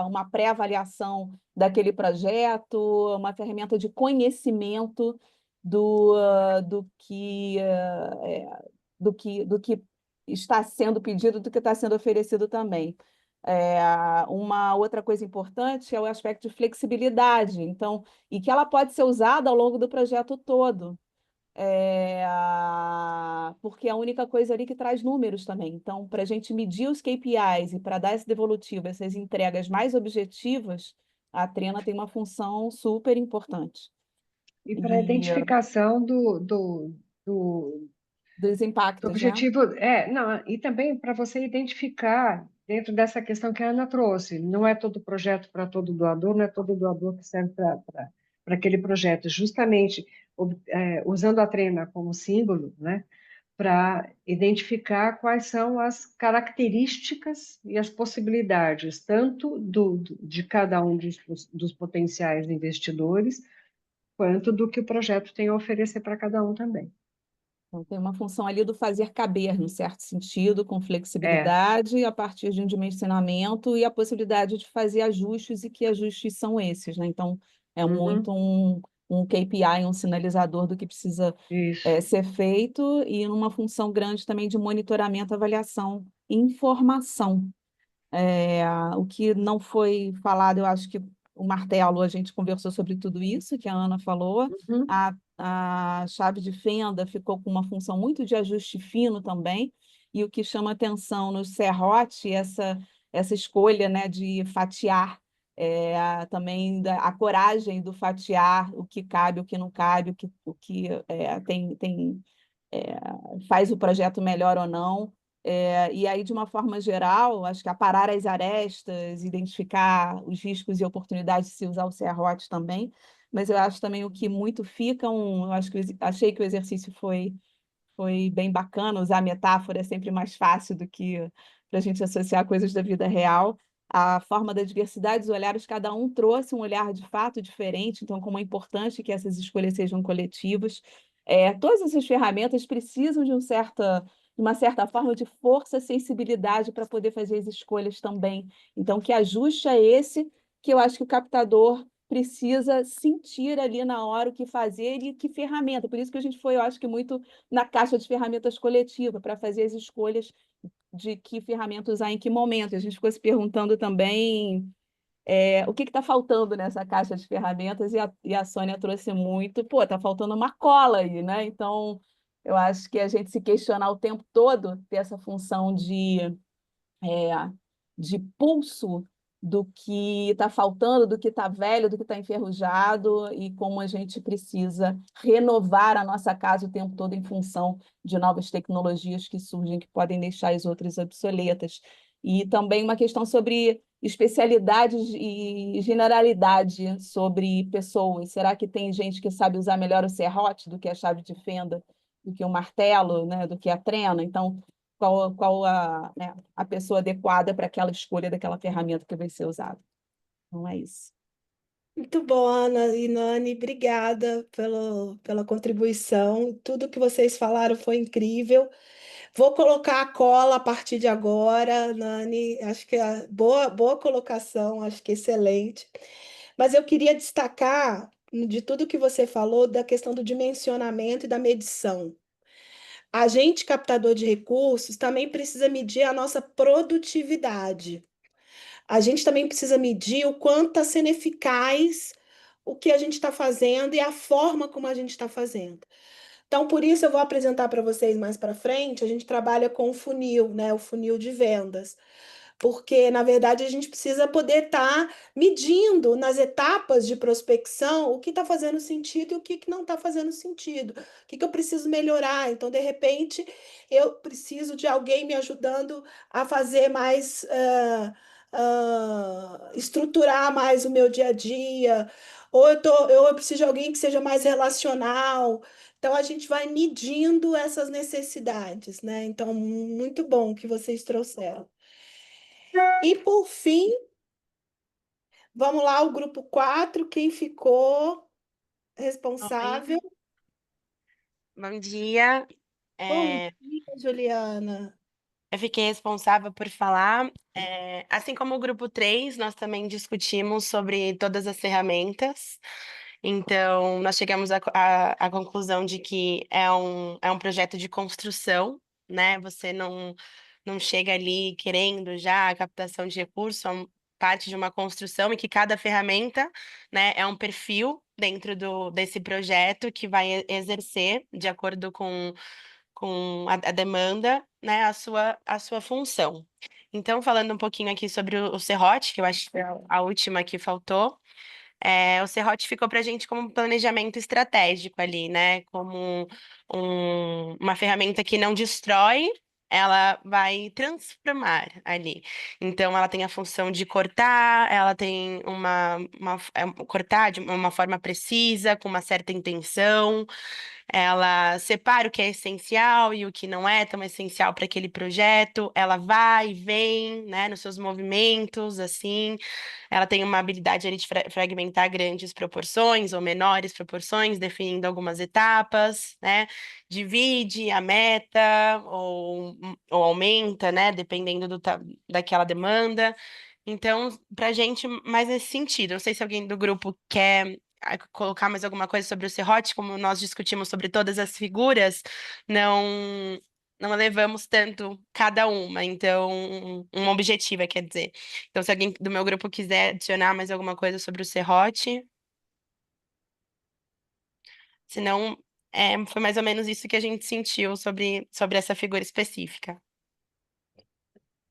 uma pré-avaliação daquele projeto, uma ferramenta de conhecimento do que está sendo pedido, do que está sendo oferecido também. Uma outra coisa importante é o aspecto de flexibilidade, então, e que ela pode ser usada ao longo do projeto todo, porque é a única coisa ali que traz números também. Então, para a gente medir os KPIs e para dar esse devolutivo, essas entregas mais objetivas, a Trena tem uma função super importante. E para a identificação do dos impactos, objetivo, não, e também para você identificar dentro dessa questão que a Ana trouxe, não é todo projeto para todo doador, não é todo doador que serve para aquele projeto, justamente usando a Trena como símbolo, né, para identificar quais são as características e as possibilidades, tanto de cada um dos potenciais investidores, quanto do que o projeto tem a oferecer para cada um também. Então, tem uma função ali do fazer caber, no certo sentido, com flexibilidade, a partir de um dimensionamento e a possibilidade de fazer ajustes, e que ajustes são esses, né? Então, é muito um KPI, um sinalizador do que precisa ser feito, e numa função grande também de monitoramento, avaliação e informação. O que não foi falado, eu acho que o martelo, a gente conversou sobre tudo isso que a Ana falou. Uhum. A chave de fenda ficou com uma função muito de ajuste fino também, e o que chama atenção no serrote, essa escolha, né, de fatiar, também a coragem do fatiar o que cabe, o que não cabe, faz o projeto melhor ou não. E aí, de uma forma geral, acho que aparar as arestas, identificar os riscos e oportunidades de se usar o serrote também, mas eu acho também o que muito fica, eu acho achei que o exercício foi bem bacana, usar metáfora é sempre mais fácil do que para a gente associar coisas da vida real. A forma da diversidade dos olhares, cada um trouxe um olhar de fato diferente, então como é importante que essas escolhas sejam coletivas. Todas essas ferramentas precisam de uma certa forma de força, sensibilidade para poder fazer as escolhas também. Então, que ajuste é esse que eu acho que o captador precisa sentir ali na hora o que fazer e que ferramenta. Por isso que a gente foi, eu acho que muito na caixa de ferramentas coletiva, para fazer as escolhas de que ferramenta usar em que momento. A gente ficou se perguntando também o que está faltando nessa caixa de ferramentas, e a Sônia trouxe muito, pô, está faltando uma cola aí, né? Então, eu acho que a gente se questionar o tempo todo, ter essa função é, de pulso do que está faltando, do que está velho, do que está enferrujado, e como a gente precisa renovar a nossa casa o tempo todo em função de novas tecnologias que surgem, que podem deixar as outras obsoletas. E também uma questão sobre especialidades e generalidade sobre pessoas. Será que tem gente que sabe usar melhor o serrote do que a chave de fenda, do que o martelo, né, do que a trena? Então, qual né, a pessoa adequada para aquela escolha daquela ferramenta que vai ser usada. Não é isso. Muito bom, Ana e Nani, obrigada pela contribuição. Tudo que vocês falaram foi incrível. Vou colocar a cola a partir de agora, Nani. Acho que é boa colocação, acho que excelente. Mas eu queria destacar de tudo que você falou da questão do dimensionamento e da medição. A gente, captador de recursos, também precisa medir a nossa produtividade. A gente também precisa medir o quanto está sendo eficaz o que a gente está fazendo e a forma como a gente está fazendo. Então, por isso, eu vou apresentar para vocês mais para frente. A gente trabalha com o funil, né? O funil de vendas. Porque, na verdade, a gente precisa poder estar medindo nas etapas de prospecção o que está fazendo sentido e o que não está fazendo sentido. O que eu preciso melhorar. Então, de repente, eu preciso de alguém me ajudando a fazer mais. Estruturar mais o meu dia a dia, ou eu preciso de alguém que seja mais relacional. Então, a gente vai medindo essas necessidades, né? Então, muito bom que vocês trouxeram. E, por fim, vamos lá, o grupo 4, quem ficou responsável? Bom dia. Bom dia, Juliana. Eu fiquei responsável por falar. Assim como o grupo 3, nós também discutimos sobre todas as ferramentas. Então, nós chegamos à conclusão de que é um projeto de construção, né? Você não chega ali querendo já a captação de recursos, parte de uma construção, e que cada ferramenta, né, é um perfil dentro desse projeto que vai exercer, de acordo com a demanda, né, a sua função. Então, falando um pouquinho aqui sobre o serrote, que eu acho que é a última que faltou, o serrote ficou para a gente como um planejamento estratégico ali, né? Como uma ferramenta que não destrói, ela vai transformar ali. Então, ela tem a função de cortar, ela tem cortar de uma forma precisa, com uma certa intenção. Ela separa o que é essencial e o que não é tão essencial para aquele projeto. Ela vai e vem, né, nos seus movimentos, assim. Ela tem uma habilidade ali de fragmentar grandes proporções ou menores proporções, definindo algumas etapas, né? Divide a meta ou aumenta, né? Dependendo daquela demanda. Então, para a gente, mais nesse sentido. Não sei se alguém do grupo quer colocar mais alguma coisa sobre o serrote, como nós discutimos sobre todas as figuras, não não elevamos tanto cada uma, então, uma objetiva, quer dizer. Então, se alguém do meu grupo quiser adicionar mais alguma coisa sobre o serrote, senão, foi mais ou menos isso que a gente sentiu sobre essa figura específica.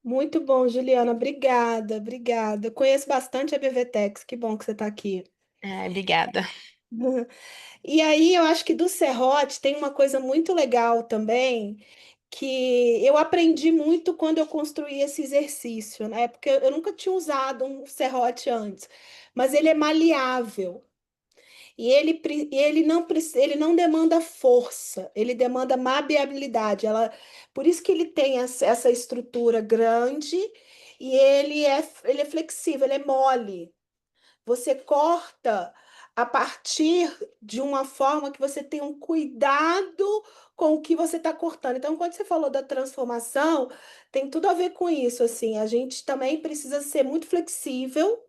Muito bom, Juliana. Obrigada, obrigada. Conheço bastante a BVTEX. Que bom que você está aqui. Obrigada. E aí, eu acho que do serrote tem uma coisa muito legal também, que eu aprendi muito quando eu construí esse exercício, né? Porque eu nunca tinha usado um serrote antes, mas ele é maleável. E ele não demanda força, ele demanda maleabilidade. Por isso que ele tem essa estrutura grande e ele é flexível, ele é mole. Você corta a partir de uma forma que você tem um cuidado com o que você está cortando. Então, quando você falou da transformação, tem tudo a ver com isso. Assim, a gente também precisa ser muito flexível,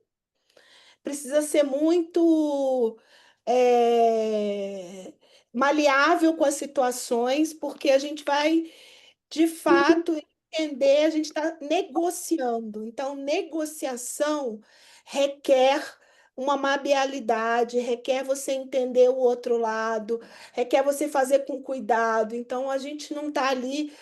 precisa ser muito é, maleável com as situações, porque a gente vai, de fato, entender, a gente está negociando. Então, negociação requer uma maleabilidade, requer você entender o outro lado, requer você fazer com cuidado. Então, a gente não está ali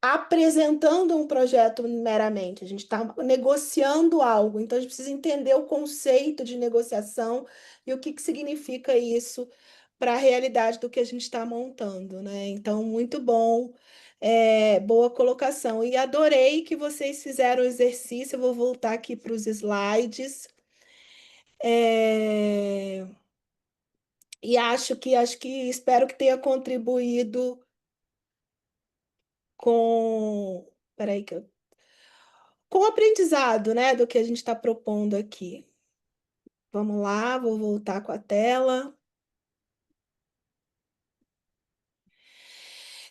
apresentando um projeto meramente, a gente está negociando algo, então a gente precisa entender o conceito de negociação e o que significa isso para a realidade do que a gente está montando, né? Então, muito bom, boa colocação. E adorei que vocês fizeram o exercício, eu vou voltar aqui para os slides. E espero que tenha contribuído com. Peraí, com o aprendizado, né, do que a gente está propondo aqui. Vamos lá, vou voltar com a tela.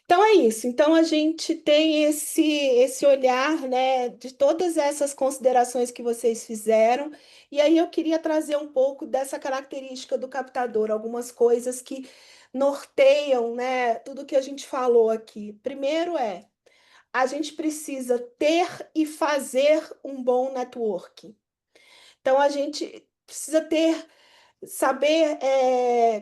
Então é isso. Então a gente tem esse olhar, né, de todas essas considerações que vocês fizeram. E aí eu queria trazer um pouco dessa característica do captador, algumas coisas que norteiam, né, tudo que a gente falou aqui. Primeiro a gente precisa ter e fazer um bom networking. Então, a gente precisa saber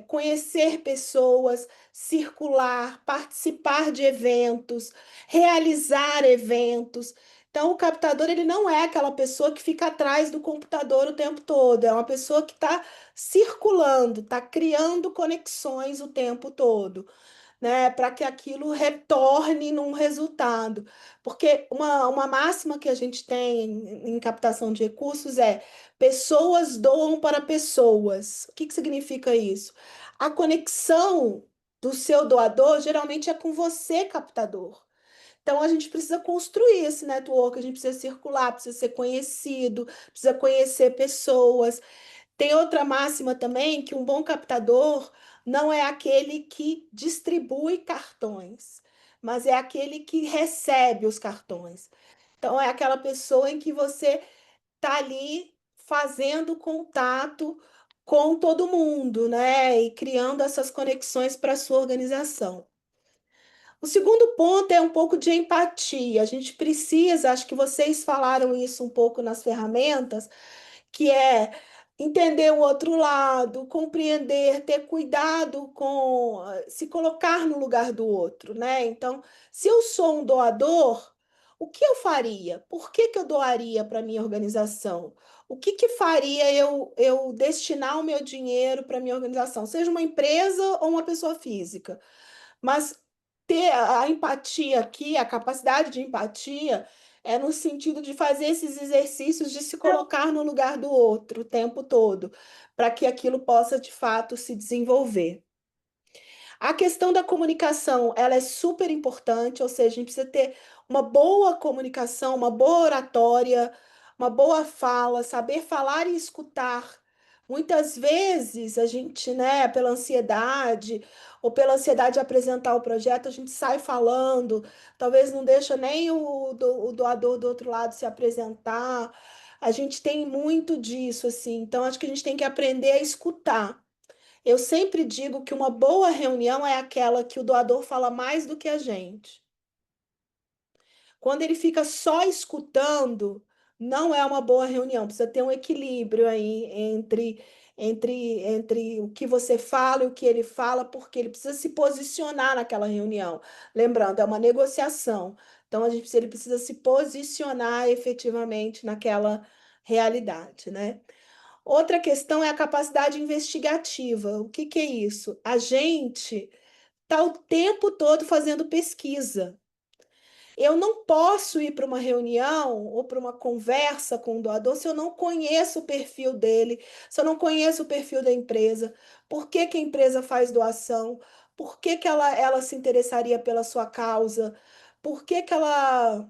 conhecer pessoas, circular, participar de eventos, realizar eventos. Então, o captador ele não é aquela pessoa que fica atrás do computador o tempo todo, é uma pessoa que está circulando, está criando conexões o tempo todo, né, para que aquilo retorne num resultado. Porque uma máxima que a gente tem em captação de recursos é pessoas doam para pessoas. O que significa isso? A conexão do seu doador geralmente é com você, captador. Então, a gente precisa construir esse network, a gente precisa circular, precisa ser conhecido, precisa conhecer pessoas. Tem outra máxima também, que um bom captador não é aquele que distribui cartões, mas é aquele que recebe os cartões. Então, é aquela pessoa em que você está ali fazendo contato com todo mundo, né? E criando essas conexões para a sua organização. O segundo ponto é um pouco de empatia. A gente precisa, acho que vocês falaram isso um pouco nas ferramentas, que é entender o outro lado, compreender, ter cuidado com se colocar no lugar do outro, né? Então, se eu sou um doador, o que eu faria? Por que eu doaria para a minha organização? O que faria eu destinar o meu dinheiro para a minha organização, seja uma empresa ou uma pessoa física? Mas ter a empatia aqui, a capacidade de empatia, é no sentido de fazer esses exercícios de se colocar no lugar do outro o tempo todo, para que aquilo possa, de fato, se desenvolver. A questão da comunicação, ela é super importante, ou seja, a gente precisa ter uma boa comunicação, uma boa oratória, uma boa fala, saber falar e escutar. Muitas vezes a gente, né, pela ansiedade ou pela ansiedade de apresentar o projeto, a gente sai falando, talvez não deixa nem o doador do outro lado se apresentar. A gente tem muito disso, assim. Então, acho que a gente tem que aprender a escutar. Eu sempre digo que uma boa reunião é aquela que o doador fala mais do que a gente. Quando ele fica só escutando, não é uma boa reunião. Precisa ter um equilíbrio aí entre o que você fala e o que ele fala, porque ele precisa se posicionar naquela reunião. Lembrando, é uma negociação. Então, ele precisa se posicionar efetivamente naquela realidade, né? Outra questão é a capacidade investigativa. O que que é isso? A gente está o tempo todo fazendo pesquisa. Eu não posso ir para uma reunião ou para uma conversa com o doador se eu não conheço o perfil dele, se eu não conheço o perfil da empresa, por que que a empresa faz doação, por que que ela se interessaria pela sua causa, por que que ela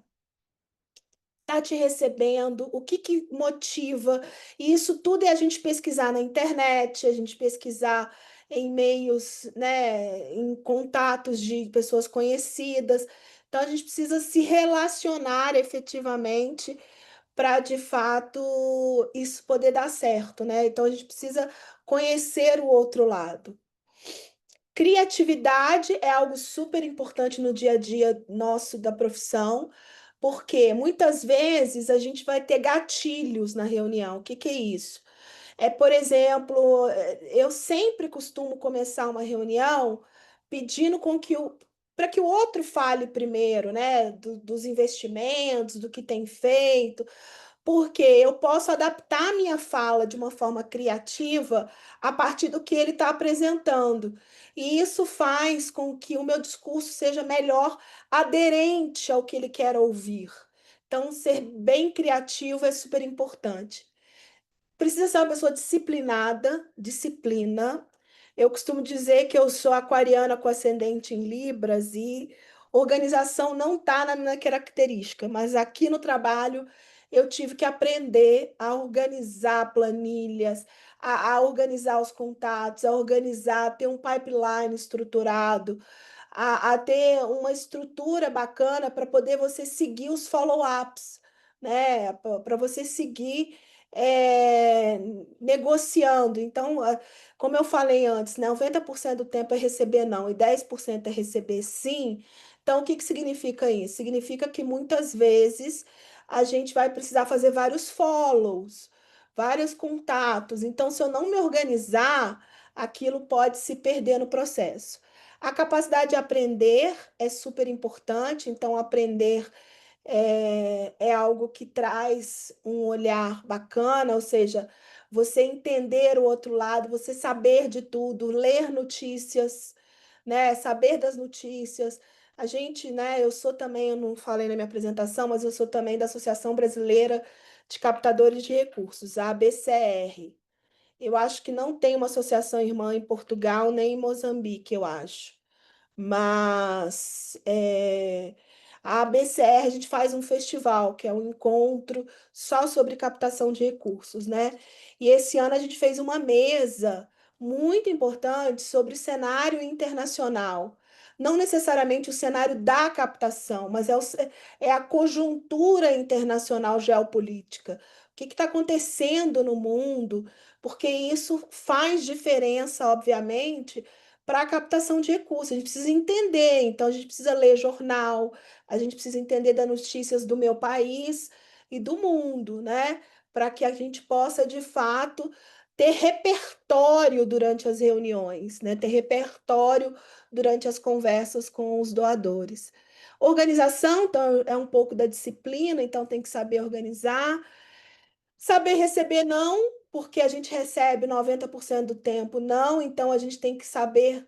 está te recebendo, o que que motiva, e isso tudo é a gente pesquisar na internet, a gente pesquisar em meios, né, em contatos de pessoas conhecidas. Então, a gente precisa se relacionar efetivamente para, de fato, isso poder dar certo, né? Então, a gente precisa conhecer o outro lado. Criatividade é algo super importante no dia a dia nosso da profissão, porque muitas vezes a gente vai ter gatilhos na reunião. O que que é isso? É, por exemplo, eu sempre costumo começar uma reunião pedindo para que o outro fale primeiro, né? Dos investimentos, do que tem feito, porque eu posso adaptar a minha fala de uma forma criativa a partir do que ele está apresentando. E isso faz com que o meu discurso seja melhor aderente ao que ele quer ouvir. Então, ser bem criativo é super importante. Precisa ser uma pessoa disciplinada, disciplina. Eu costumo dizer que eu sou aquariana com ascendente em Libras e organização não está na minha característica, mas aqui no trabalho eu tive que aprender a organizar planilhas, a organizar os contatos, a organizar, ter um pipeline estruturado, a ter uma estrutura bacana para poder você seguir os follow-ups, né? Para você seguir é, negociando. Então, como eu falei antes, né, 90% do tempo é receber não e 10% é receber sim. Então, o que que significa isso? Significa que muitas vezes a gente vai precisar fazer vários follows, vários contatos. Então, se eu não me organizar, aquilo pode se perder no processo. A capacidade de aprender é super importante, então, aprender é algo que traz um olhar bacana, ou seja, você entender o outro lado, você saber de tudo, ler notícias, né? Saber das notícias. A gente, né? Eu sou também, eu não falei na minha apresentação, mas eu sou também da Associação Brasileira de Captadores de Recursos, a ABCR. Eu acho que não tem uma associação irmã em Portugal nem em Moçambique, eu acho. Mas a ABCR, a gente faz um festival, que é um encontro só sobre captação de recursos, né? E esse ano a gente fez uma mesa muito importante sobre cenário internacional. Não necessariamente o cenário da captação, mas é a conjuntura internacional geopolítica. O que está acontecendo no mundo? Porque isso faz diferença, obviamente, para a captação de recursos. A gente precisa entender, então a gente precisa ler jornal, a gente precisa entender das notícias do meu país e do mundo, né? Para que a gente possa, de fato, ter repertório durante as reuniões, né? Ter repertório durante as conversas com os doadores. Organização, então, é um pouco da disciplina, então tem que saber organizar. Saber receber não, porque a gente recebe 90% do tempo não, então a gente tem que saber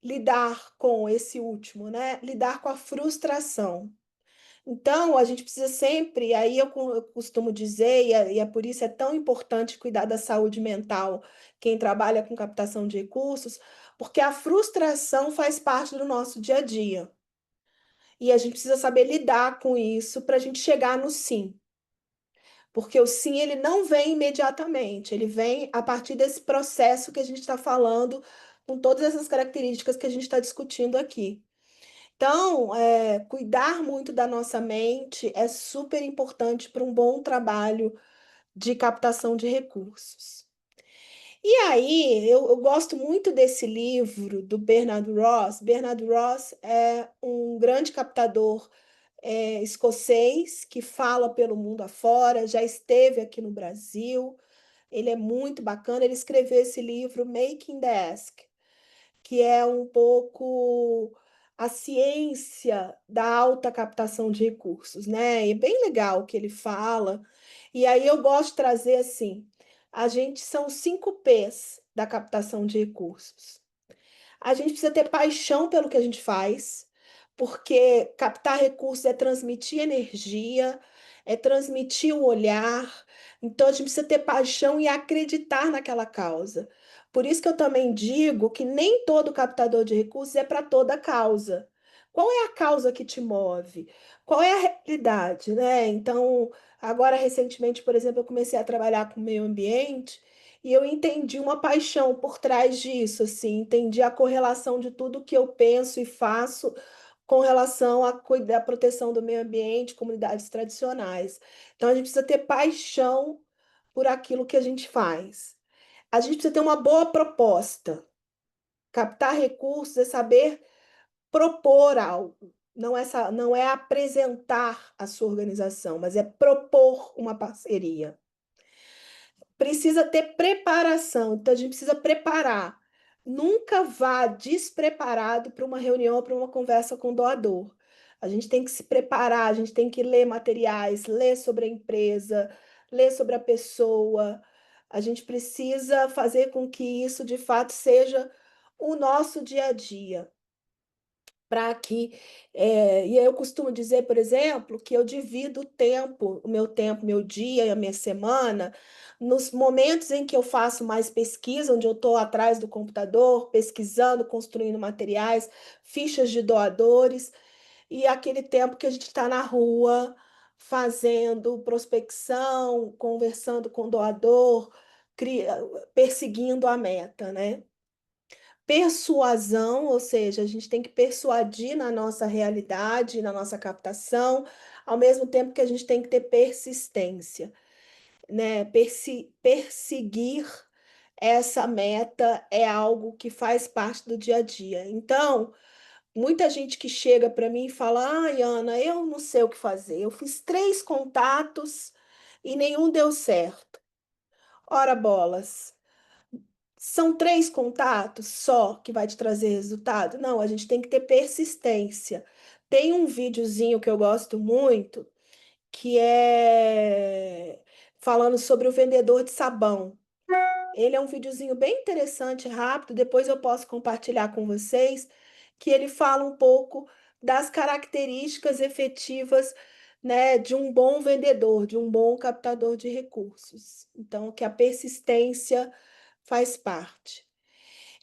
lidar com esse último, né? Lidar com a frustração. Então, a gente precisa sempre, aí eu costumo dizer, e é por isso é tão importante cuidar da saúde mental, quem trabalha com captação de recursos, porque a frustração faz parte do nosso dia a dia. E a gente precisa saber lidar com isso para a gente chegar no sim. Porque o sim, ele não vem imediatamente, ele vem a partir desse processo que a gente está falando, com todas essas características que a gente está discutindo aqui. Então, cuidar muito da nossa mente é super importante para um bom trabalho de captação de recursos. E aí, eu gosto muito desse livro do Bernard Ross. Bernard Ross é um grande captador escocês que fala pelo mundo afora, já esteve aqui no Brasil. Ele é muito bacana. Ele escreveu esse livro, Making the Ask, que é um pouco a ciência da alta captação de recursos, né? E é bem legal o que ele fala. E aí eu gosto de trazer assim, a gente são 5 P's da captação de recursos. A gente precisa ter paixão pelo que a gente faz, porque captar recursos é transmitir energia, é transmitir o olhar. Então, a gente precisa ter paixão e acreditar naquela causa. Por isso que eu também digo que nem todo captador de recursos é para toda causa. Qual é a causa que te move? Qual é a realidade, né? Então, agora recentemente, por exemplo, eu comecei a trabalhar com o meio ambiente. E eu entendi uma paixão por trás disso, assim, entendi a correlação de tudo que eu penso e faço com relação a cuidar, a proteção do meio ambiente, comunidades tradicionais. Então, a gente precisa ter paixão por aquilo que a gente faz. A gente precisa ter uma boa proposta. Captar recursos é saber propor algo. Não é apresentar a sua organização, mas é propor uma parceria. Precisa ter preparação, então a gente precisa preparar. Nunca vá despreparado para uma reunião ou para uma conversa com o doador. A gente tem que se preparar, a gente tem que ler materiais, ler sobre a empresa, ler sobre a pessoa. A gente precisa fazer com que isso de fato seja o nosso dia a dia para que. E aí eu costumo dizer, por exemplo, que eu divido o meu tempo, meu dia e a minha semana, nos momentos em que eu faço mais pesquisa, onde eu estou atrás do computador, pesquisando, construindo materiais, fichas de doadores, e aquele tempo que a gente está na rua, fazendo prospecção, conversando com o doador, perseguindo a meta, né? Persuasão, ou seja, a gente tem que persuadir na nossa realidade, na nossa captação, ao mesmo tempo que a gente tem que ter persistência, né? Perseguir essa meta é algo que faz parte do dia a dia. Então, muita gente que chega para mim e fala: ai, Ana, eu não sei o que fazer. Eu fiz 3 contatos e nenhum deu certo. Ora, bolas. São 3 contatos só que vai te trazer resultado? Não, a gente tem que ter persistência. Tem um videozinho que eu gosto muito, que é falando sobre o vendedor de sabão. Ele é um videozinho bem interessante, rápido, depois eu posso compartilhar com vocês, que ele fala um pouco das características efetivas, né, de um bom vendedor, de um bom captador de recursos. Então, que a persistência faz parte.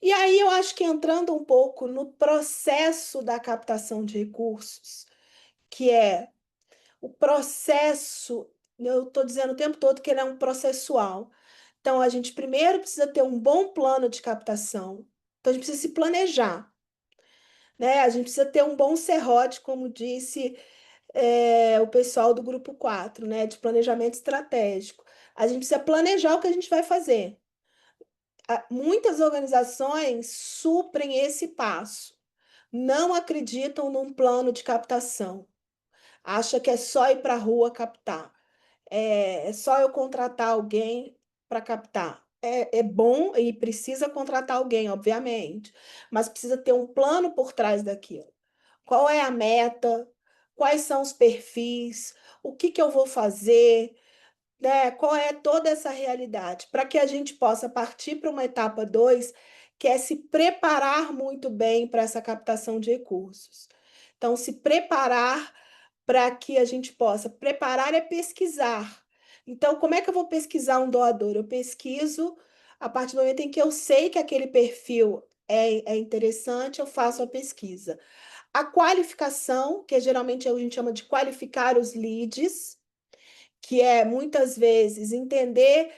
E aí eu acho que entrando um pouco no processo da captação de recursos, que é o processo, eu estou dizendo o tempo todo que ele é um processual. Então, a gente primeiro precisa ter um bom plano de captação. Então, a gente precisa se planejar, né? A gente precisa ter um bom serrote, como disse o pessoal do grupo 4, né? De planejamento estratégico. A gente precisa planejar o que a gente vai fazer. Muitas organizações suprem esse passo, não acreditam num plano de captação, acha que é só ir para a rua captar, é só eu contratar alguém para captar. É bom e precisa contratar alguém, obviamente, mas precisa ter um plano por trás daquilo. Qual é a meta? Quais são os perfis? O que que eu vou fazer? Né? Qual é toda essa realidade? Para que a gente possa partir para uma etapa 2, que é se preparar muito bem para essa captação de recursos. Então, se preparar para que a gente possa. Preparar é pesquisar. Então, como é que eu vou pesquisar um doador? Eu pesquiso a partir do momento em que eu sei que aquele perfil é interessante, eu faço a pesquisa. A qualificação, que geralmente a gente chama de qualificar os leads, que é muitas vezes entender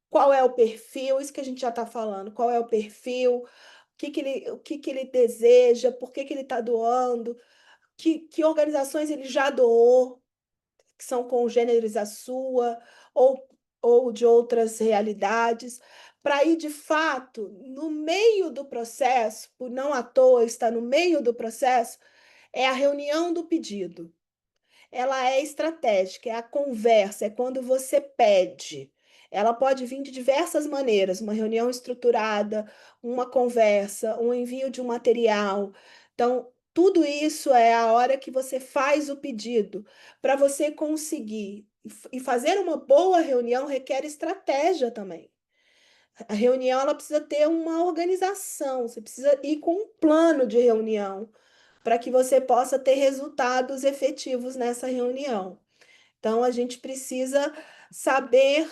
qual é o perfil, isso que a gente já está falando, qual é o perfil, o que que ele deseja, por que que ele está doando, que organizações ele já doou, que são congêneres à sua, ou de outras realidades, para ir de fato no meio do processo, por não à toa estar no meio do processo, é a reunião do pedido. ela é estratégica, é a conversa, é quando você pede. Ela pode vir de diversas maneiras, uma reunião estruturada, uma conversa, um envio de um material. Então, tudo isso é a hora que você faz o pedido. Para você conseguir e fazer uma boa reunião requer estratégia também. A reunião ela precisa ter uma organização, você precisa ir com um plano de reunião para que você possa ter resultados efetivos nessa reunião. Então, a gente precisa saber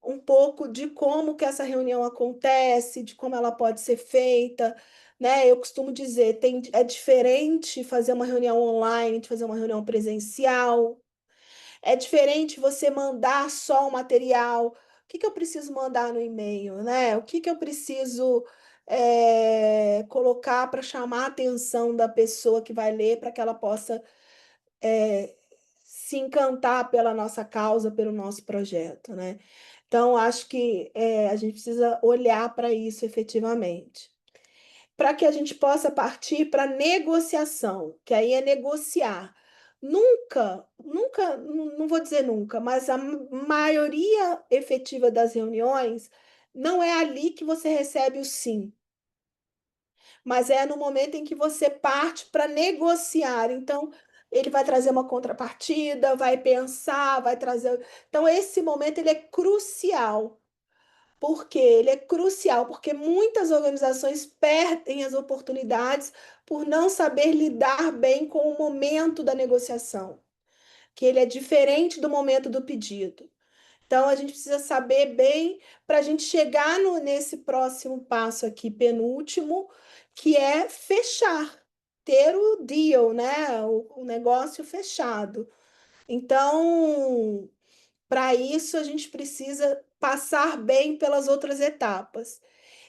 um pouco de como que essa reunião acontece, de como ela pode ser feita, né? Eu costumo dizer, é diferente fazer uma reunião online de fazer uma reunião presencial. É diferente você mandar só o material. O que que eu preciso mandar no e-mail, né? O que que eu preciso colocar para chamar a atenção da pessoa que vai ler, para que ela possa se encantar pela nossa causa, pelo nosso projeto, né? Então, acho que a gente precisa olhar para isso efetivamente. Para que a gente possa partir para negociação, que aí é negociar. Nunca, nunca, não vou dizer nunca, mas a maioria efetiva das reuniões não é ali que você recebe o sim, mas é no momento em que você parte para negociar. Então, ele vai trazer uma contrapartida, vai pensar, vai trazer. Então, esse momento ele é crucial. Por quê? Ele é crucial, porque muitas organizações perdem as oportunidades por não saber lidar bem com o momento da negociação, que ele é diferente do momento do pedido. Então, a gente precisa saber bem para a gente chegar nesse próximo passo aqui, penúltimo, que é fechar, ter o deal, né? O negócio fechado. Então, para isso, a gente precisa passar bem pelas outras etapas.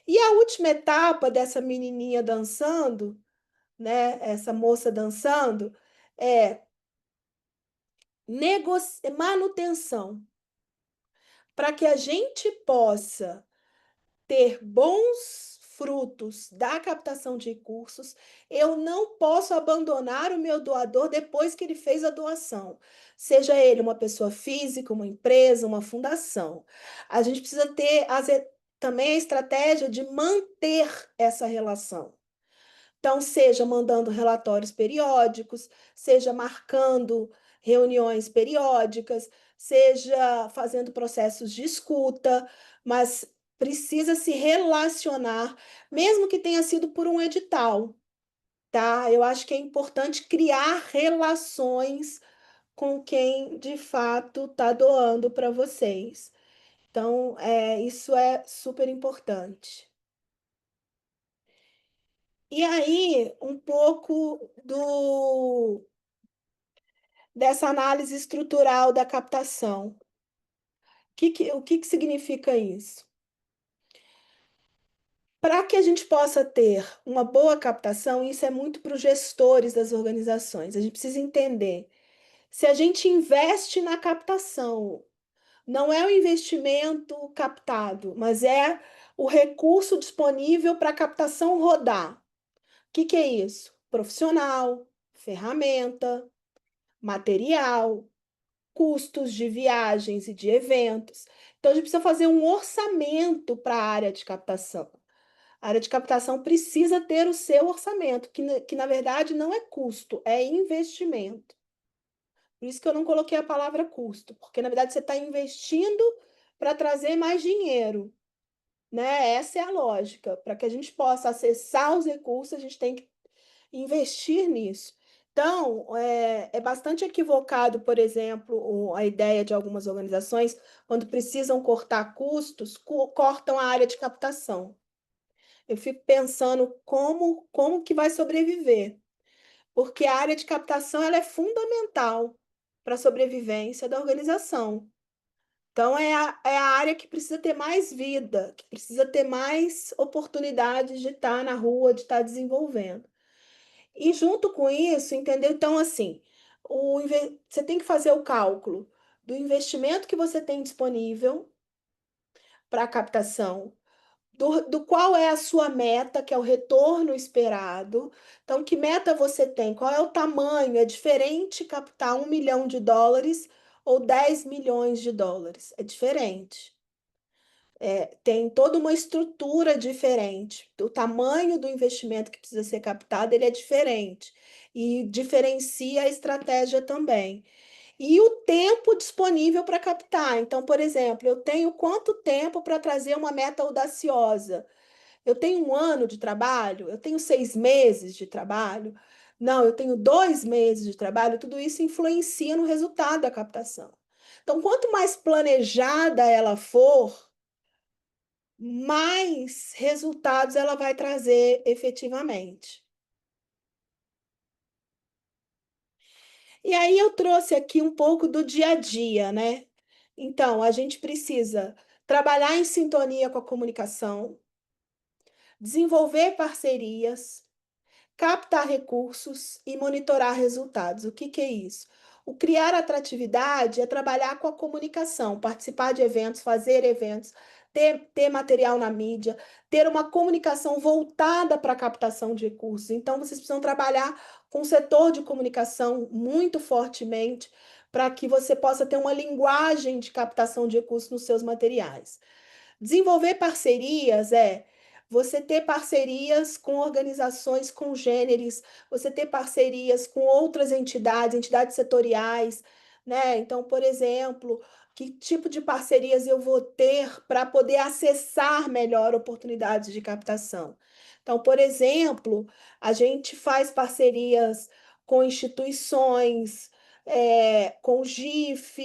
E a última etapa dessa menininha dançando, né? Essa moça dançando, é manutenção. Para que a gente possa ter bons frutos da captação de recursos, eu não posso abandonar o meu doador depois que ele fez a doação, seja ele uma pessoa física, uma empresa, uma fundação. A gente precisa ter também a estratégia de manter essa relação. Então, seja mandando relatórios periódicos, seja marcando reuniões periódicas, seja fazendo processos de escuta, mas precisa se relacionar, mesmo que tenha sido por um edital, tá? Eu acho que é importante criar relações com quem de fato está doando para vocês. Então, isso é super importante. E aí, um pouco dessa análise estrutural da captação. O que significa isso? Para que a gente possa ter uma boa captação, isso é muito para os gestores das organizações. A gente precisa entender. Se a gente investe na captação, não é o investimento captado, mas é o recurso disponível para a captação rodar. O que é isso? Profissional, ferramenta, material, custos de viagens e de eventos. Então, a gente precisa fazer um orçamento para a área de captação. A área de captação precisa ter o seu orçamento, que na verdade não é custo, é investimento. Por isso que eu não coloquei a palavra custo, porque na verdade você está investindo para trazer mais dinheiro, né? Essa é a lógica. Para que a gente possa acessar os recursos, a gente tem que investir nisso. Então, é bastante equivocado, por exemplo, a ideia de algumas organizações, quando precisam cortar custos, cortam a área de captação. Eu fico pensando como que vai sobreviver, porque a área de captação ela é fundamental para a sobrevivência da organização. Então, é a área que precisa ter mais vida, que precisa ter mais oportunidades de estar na rua, de estar desenvolvendo. E junto com isso, entendeu? Então, assim, você tem que fazer o cálculo do investimento que você tem disponível para a captação, do qual é a sua meta, que é o retorno esperado. Então, que meta você tem? Qual é o tamanho? É diferente captar US$ 1 milhão ou 10 milhões de dólares. É diferente. Tem toda uma estrutura diferente. O tamanho do investimento que precisa ser captado, ele é diferente. E diferencia a estratégia também. E o tempo disponível para captar. Então, por exemplo, eu tenho quanto tempo para trazer uma meta audaciosa? Eu tenho 1 ano de trabalho? Eu tenho 6 meses de trabalho? Não, eu tenho 2 meses de trabalho. Tudo isso influencia no resultado da captação. Então, quanto mais planejada ela for, mais resultados ela vai trazer efetivamente. E aí eu trouxe aqui um pouco do dia a dia, né? Então, a gente precisa trabalhar em sintonia com a comunicação, desenvolver parcerias, captar recursos e monitorar resultados. O que é isso? O criar atratividade é trabalhar com a comunicação, participar de eventos, fazer eventos, ter material na mídia, ter uma comunicação voltada para a captação de recursos. Então, vocês precisam trabalhar com o setor de comunicação muito fortemente para que você possa ter uma linguagem de captação de recursos nos seus materiais. Desenvolver parcerias é você ter parcerias com organizações congêneres, você ter parcerias com outras entidades setoriais, né? Então, por exemplo, que tipo de parcerias eu vou ter para poder acessar melhor oportunidades de captação? Então, por exemplo, a gente faz parcerias com instituições, com o GIF,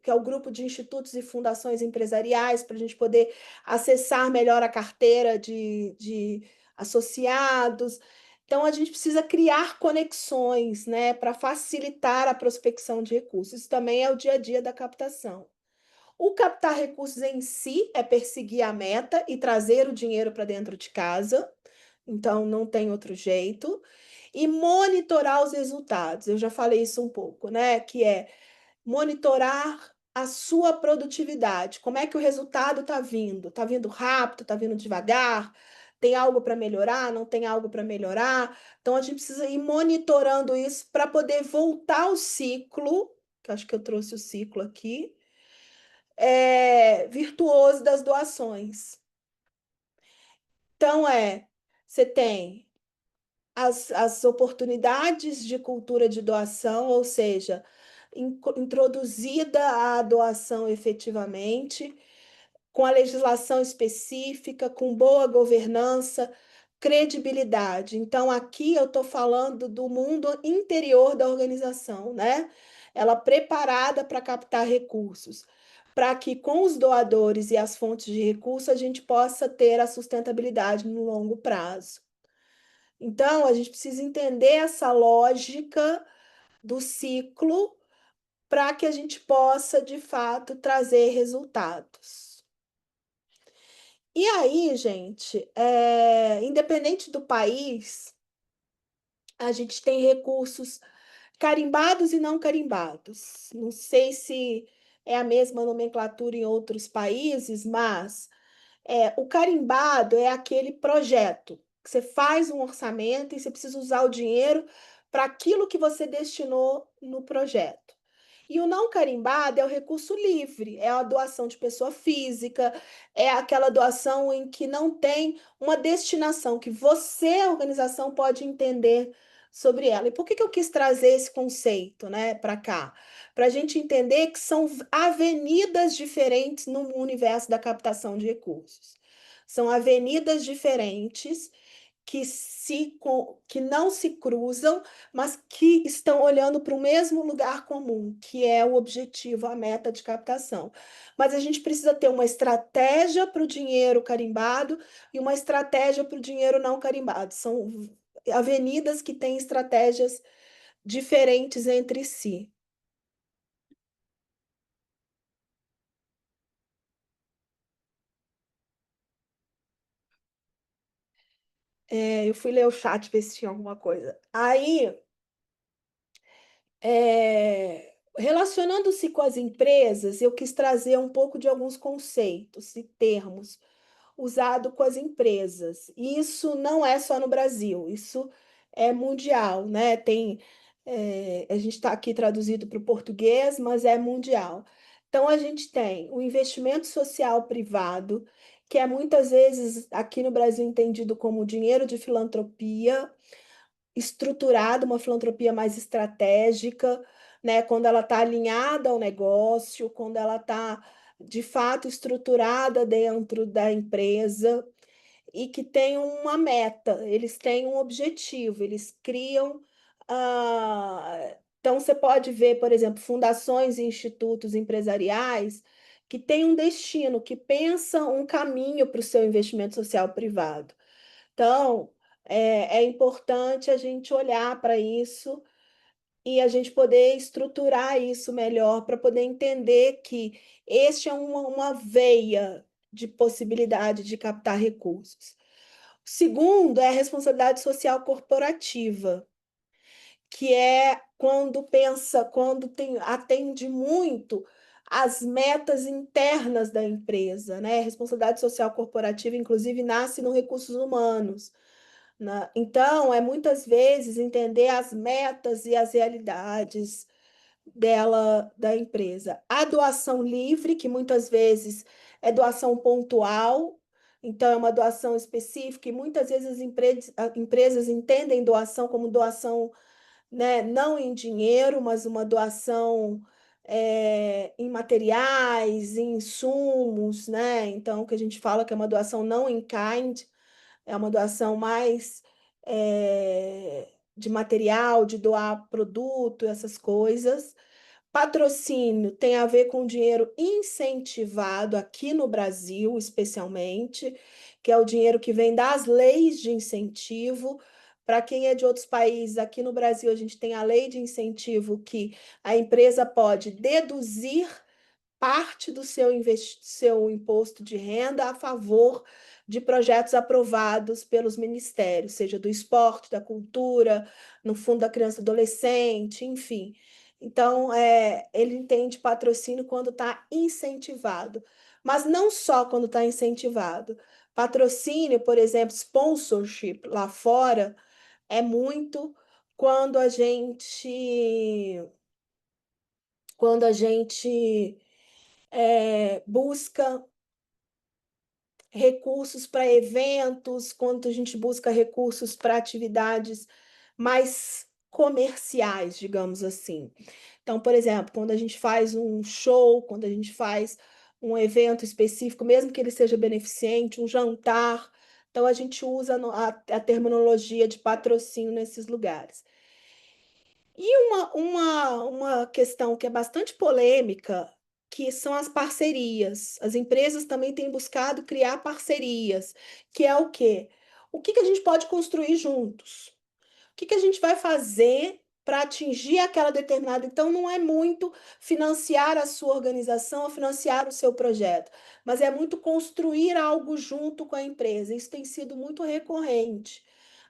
que é o Grupo de Institutos e Fundações Empresariais, para a gente poder acessar melhor a carteira de associados. Então, a gente precisa criar conexões, né, para facilitar a prospecção de recursos. Isso também é o dia a dia da captação. O captar recursos em si é perseguir a meta e trazer o dinheiro para dentro de casa. Então, não tem outro jeito. E monitorar os resultados. Eu já falei isso um pouco, né? Que é monitorar a sua produtividade. Como é que o resultado está vindo? Está vindo rápido? Está vindo devagar? Tem algo para melhorar? Não tem algo para melhorar? Então, a gente precisa ir monitorando isso para poder voltar ao ciclo, que acho que eu trouxe o ciclo aqui, virtuoso das doações. Então, você tem as oportunidades de cultura de doação, ou seja, introduzida a doação efetivamente, com a legislação específica, com boa governança, credibilidade. Então, aqui eu estou falando do mundo interior da organização, né? Ela preparada para captar recursos, para que com os doadores e as fontes de recurso a gente possa ter a sustentabilidade no longo prazo. Então, a gente precisa entender essa lógica do ciclo para que a gente possa, de fato, trazer resultados. E aí, gente, independente do país, a gente tem recursos carimbados e não carimbados. Não sei se é a mesma nomenclatura em outros países, mas o carimbado é aquele projeto que você faz um orçamento e você precisa usar o dinheiro para aquilo que você destinou no projeto. E o não carimbado é o recurso livre, é a doação de pessoa física, é aquela doação em que não tem uma destinação, que você, a organização, pode entender sobre ela. E por que eu quis trazer esse conceito, né, para cá? Para a gente entender que são avenidas diferentes no universo da captação de recursos. São avenidas diferentes que não se cruzam, mas que estão olhando para o mesmo lugar comum, que é o objetivo, a meta de captação. Mas a gente precisa ter uma estratégia para o dinheiro carimbado e uma estratégia para o dinheiro não carimbado. São avenidas que têm estratégias diferentes entre si. Eu fui ler o chat ver se tinha alguma coisa. Aí, relacionando-se com as empresas, eu quis trazer um pouco de alguns conceitos e termos. usado com as empresas. E isso não é só no Brasil, isso é mundial, né? A gente está aqui traduzido para o português, mas é mundial. Então, a gente tem o investimento social privado, que é muitas vezes aqui no Brasil entendido como dinheiro de filantropia, estruturado, uma filantropia mais estratégica, né? Quando ela está alinhada ao negócio, quando ela está de fato estruturada dentro da empresa e que tem uma meta, eles têm um objetivo, eles criam. Então, você pode ver, por exemplo, fundações e institutos empresariais que têm um destino, que pensam um caminho para o seu investimento social privado. Então, é importante a gente olhar para isso e a gente poder estruturar isso melhor para poder entender que este é uma veia de possibilidade de captar recursos. O segundo é a responsabilidade social corporativa, que é atende muito às metas internas da empresa, né? A responsabilidade social corporativa, inclusive, nasce no recursos humanos. Então, é muitas vezes entender as metas e as realidades da empresa. A doação livre, que muitas vezes é doação pontual, então é uma doação específica, e muitas vezes as empresas entendem doação como doação, né, não em dinheiro, mas uma doação em materiais, em insumos, né? Então, que a gente fala que é uma doação não in kind, é uma doação mais de material, de doar produto, essas coisas. Patrocínio tem a ver com dinheiro incentivado aqui no Brasil, especialmente, que é o dinheiro que vem das leis de incentivo. Para quem é de outros países, aqui no Brasil a gente tem a lei de incentivo que a empresa pode deduzir parte do seu imposto de renda a favor de projetos aprovados pelos ministérios, seja do esporte, da cultura, no Fundo da Criança e Adolescente, enfim. Então, ele entende patrocínio quando está incentivado, mas não só quando está incentivado. Patrocínio, por exemplo, sponsorship lá fora, é muito quando a gente busca recursos para eventos, quando a gente busca recursos para atividades mais comerciais, digamos assim. Então, por exemplo, quando a gente faz um show, quando a gente faz um evento específico, mesmo que ele seja beneficente, um jantar, então a gente usa a terminologia de patrocínio nesses lugares. E uma questão que é bastante polêmica, que são as parcerias. As empresas também têm buscado criar parcerias, que é o quê? O que a gente pode construir juntos? O que a gente vai fazer para atingir aquela determinada? Então, não é muito financiar a sua organização ou financiar o seu projeto, mas é muito construir algo junto com a empresa. Isso tem sido muito recorrente.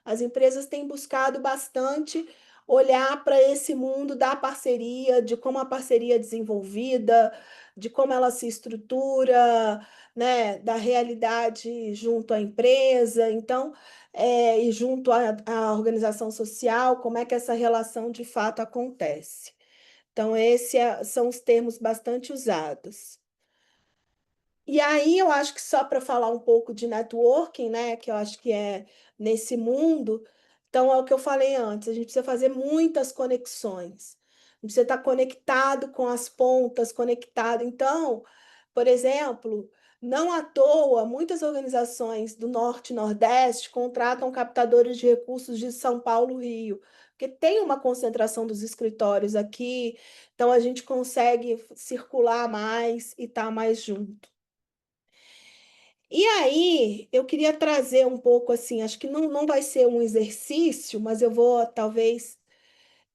As empresas têm buscado bastante olhar para esse mundo da parceria, de como a parceria é desenvolvida, de como ela se estrutura, né, da realidade junto à empresa. Então, e junto à organização social, como é que essa relação de fato acontece. Então, esses são os termos bastante usados. E aí, eu acho que só para falar um pouco de networking, né, que eu acho que é nesse mundo, então é o que eu falei antes, a gente precisa fazer muitas conexões. A gente precisa estar conectado com as pontas, conectado. Então, por exemplo, não à toa, muitas organizações do Norte e Nordeste contratam captadores de recursos de São Paulo, Rio, porque tem uma concentração dos escritórios aqui, então a gente consegue circular mais e estar mais junto. E aí, eu queria trazer um pouco assim, acho que não vai ser um exercício, mas eu vou talvez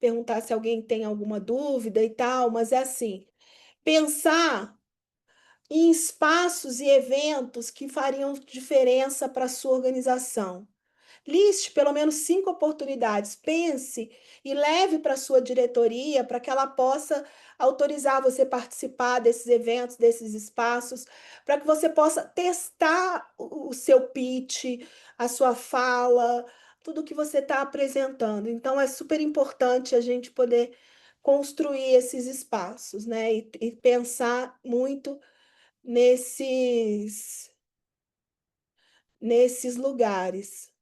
perguntar se alguém tem alguma dúvida e tal, mas é assim, pensar em espaços e eventos que fariam diferença para a sua organização. liste pelo menos 5 oportunidades, pense e leve para a sua diretoria para que ela possa autorizar você participar desses eventos, desses espaços, para que você possa testar o seu pitch, a sua fala, tudo que você está apresentando. Então, é super importante a gente poder construir esses espaços, né? E pensar muito nesses lugares.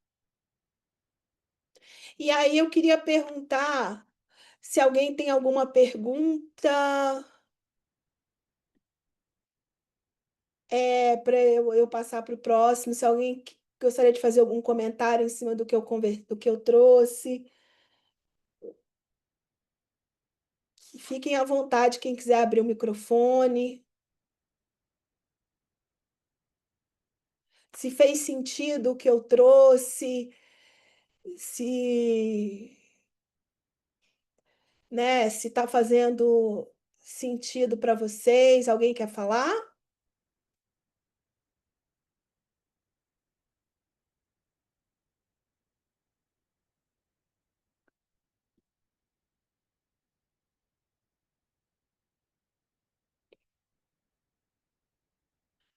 E aí eu queria perguntar se alguém tem alguma pergunta, para eu passar para o próximo, se alguém gostaria de fazer algum comentário em cima do que do que eu trouxe. Fiquem à vontade, quem quiser abrir o microfone. Se fez sentido o que eu trouxe, se, né, se está fazendo sentido para vocês. Alguém quer falar?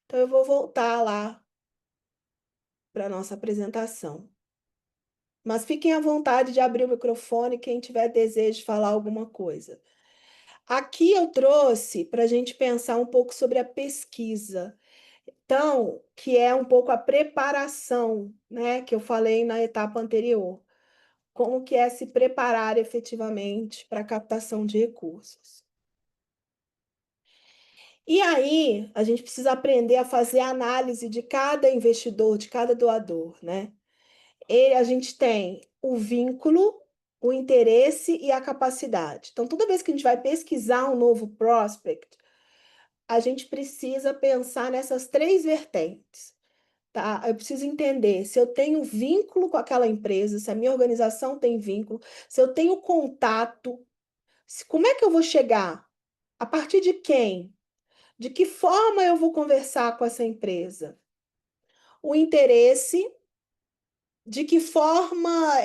Então, eu vou voltar lá para a nossa apresentação. Mas fiquem à vontade de abrir o microfone, quem tiver desejo de falar alguma coisa. Aqui eu trouxe para a gente pensar um pouco sobre a pesquisa. Então, que é um pouco a preparação, né, que eu falei na etapa anterior. Como que é se preparar efetivamente para a captação de recursos. E aí, a gente precisa aprender a fazer a análise de cada investidor, de cada doador, né? A gente tem o vínculo, o interesse e a capacidade. Então, toda vez que a gente vai pesquisar um novo prospect, a gente precisa pensar nessas 3 vertentes, tá? Eu preciso entender se eu tenho vínculo com aquela empresa, se a minha organização tem vínculo, se eu tenho contato, como é que eu vou chegar? A partir de quem? De que forma eu vou conversar com essa empresa? O interesse, de que forma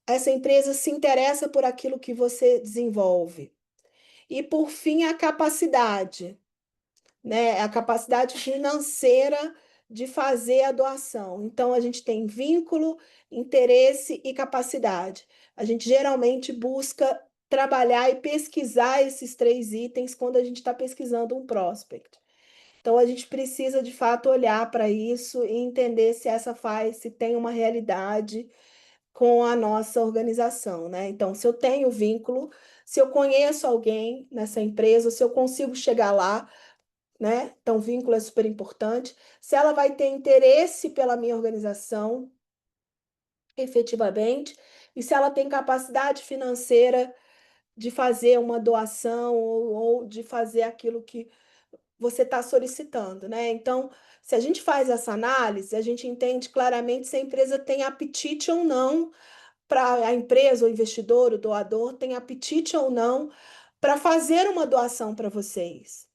essa empresa se interessa por aquilo que você desenvolve. E, por fim, a capacidade, né? A capacidade financeira de fazer a doação. Então, a gente tem vínculo, interesse e capacidade. A gente geralmente busca trabalhar e pesquisar esses 3 itens quando a gente está pesquisando um prospect. Então, a gente precisa, de fato, olhar para isso e entender se tem uma realidade com a nossa organização, né? Então, se eu tenho vínculo, se eu conheço alguém nessa empresa, se eu consigo chegar lá, né? Então, vínculo é super importante. Se ela vai ter interesse pela minha organização, efetivamente, e se ela tem capacidade financeira de fazer uma doação ou de fazer aquilo que você está solicitando, né? Então, se a gente faz essa análise, a gente entende claramente se a empresa tem apetite ou não, para a empresa, o investidor, o doador, tem apetite ou não para fazer uma doação para vocês.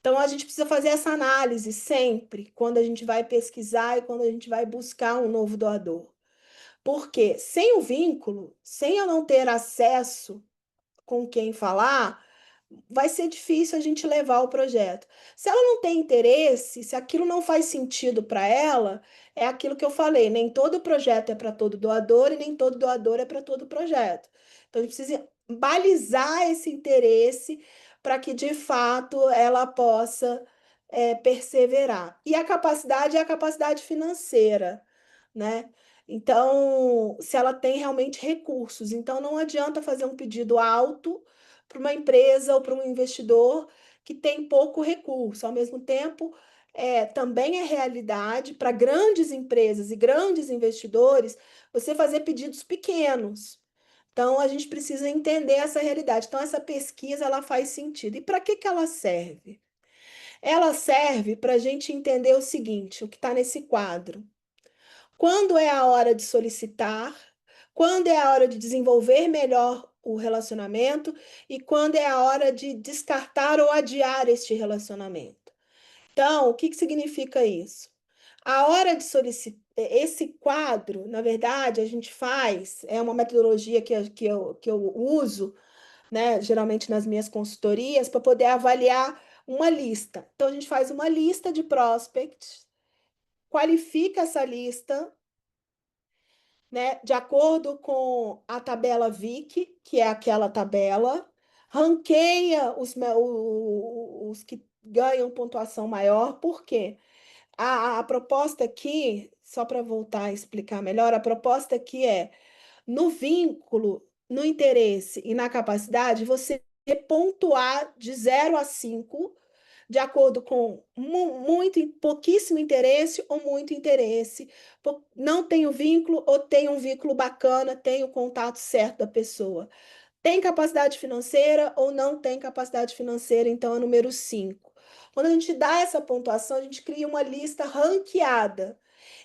Então, a gente precisa fazer essa análise sempre, quando a gente vai pesquisar e quando a gente vai buscar um novo doador. Porque sem o vínculo, sem eu não ter acesso com quem falar, vai ser difícil a gente levar o projeto. Se ela não tem interesse, se aquilo não faz sentido para ela, é aquilo que eu falei, nem todo projeto é para todo doador e nem todo doador é para todo projeto. Então, a gente precisa balizar esse interesse para que, de fato, ela possa perseverar. E a capacidade é a capacidade financeira, né? Então, se ela tem realmente recursos. Então, não adianta fazer um pedido alto para uma empresa ou para um investidor que tem pouco recurso. Ao mesmo tempo, também é realidade para grandes empresas e grandes investidores você fazer pedidos pequenos. Então, a gente precisa entender essa realidade. Então, essa pesquisa ela faz sentido. E para que ela serve? Ela serve para a gente entender o seguinte, o que está nesse quadro. Quando é a hora de solicitar, quando é a hora de desenvolver melhor o relacionamento e quando é a hora de descartar ou adiar este relacionamento. Então, o que significa isso? A hora de solicitar esse quadro, na verdade, a gente faz, é uma metodologia que eu uso, né, geralmente nas minhas consultorias, para poder avaliar uma lista. Então, a gente faz uma lista de prospects, qualifica essa lista, né, de acordo com a tabela VIC, que é aquela tabela, ranqueia os que ganham pontuação maior. Por quê? A proposta aqui, só para voltar a explicar melhor, a proposta aqui é, no vínculo, no interesse e na capacidade, você pontuar de 0 a 5, de acordo com muito, pouquíssimo interesse ou muito interesse. Não tem o vínculo ou tem um vínculo bacana, tem o contato certo da pessoa. Tem capacidade financeira ou não tem capacidade financeira, então é o número 5. Quando a gente dá essa pontuação, a gente cria uma lista ranqueada.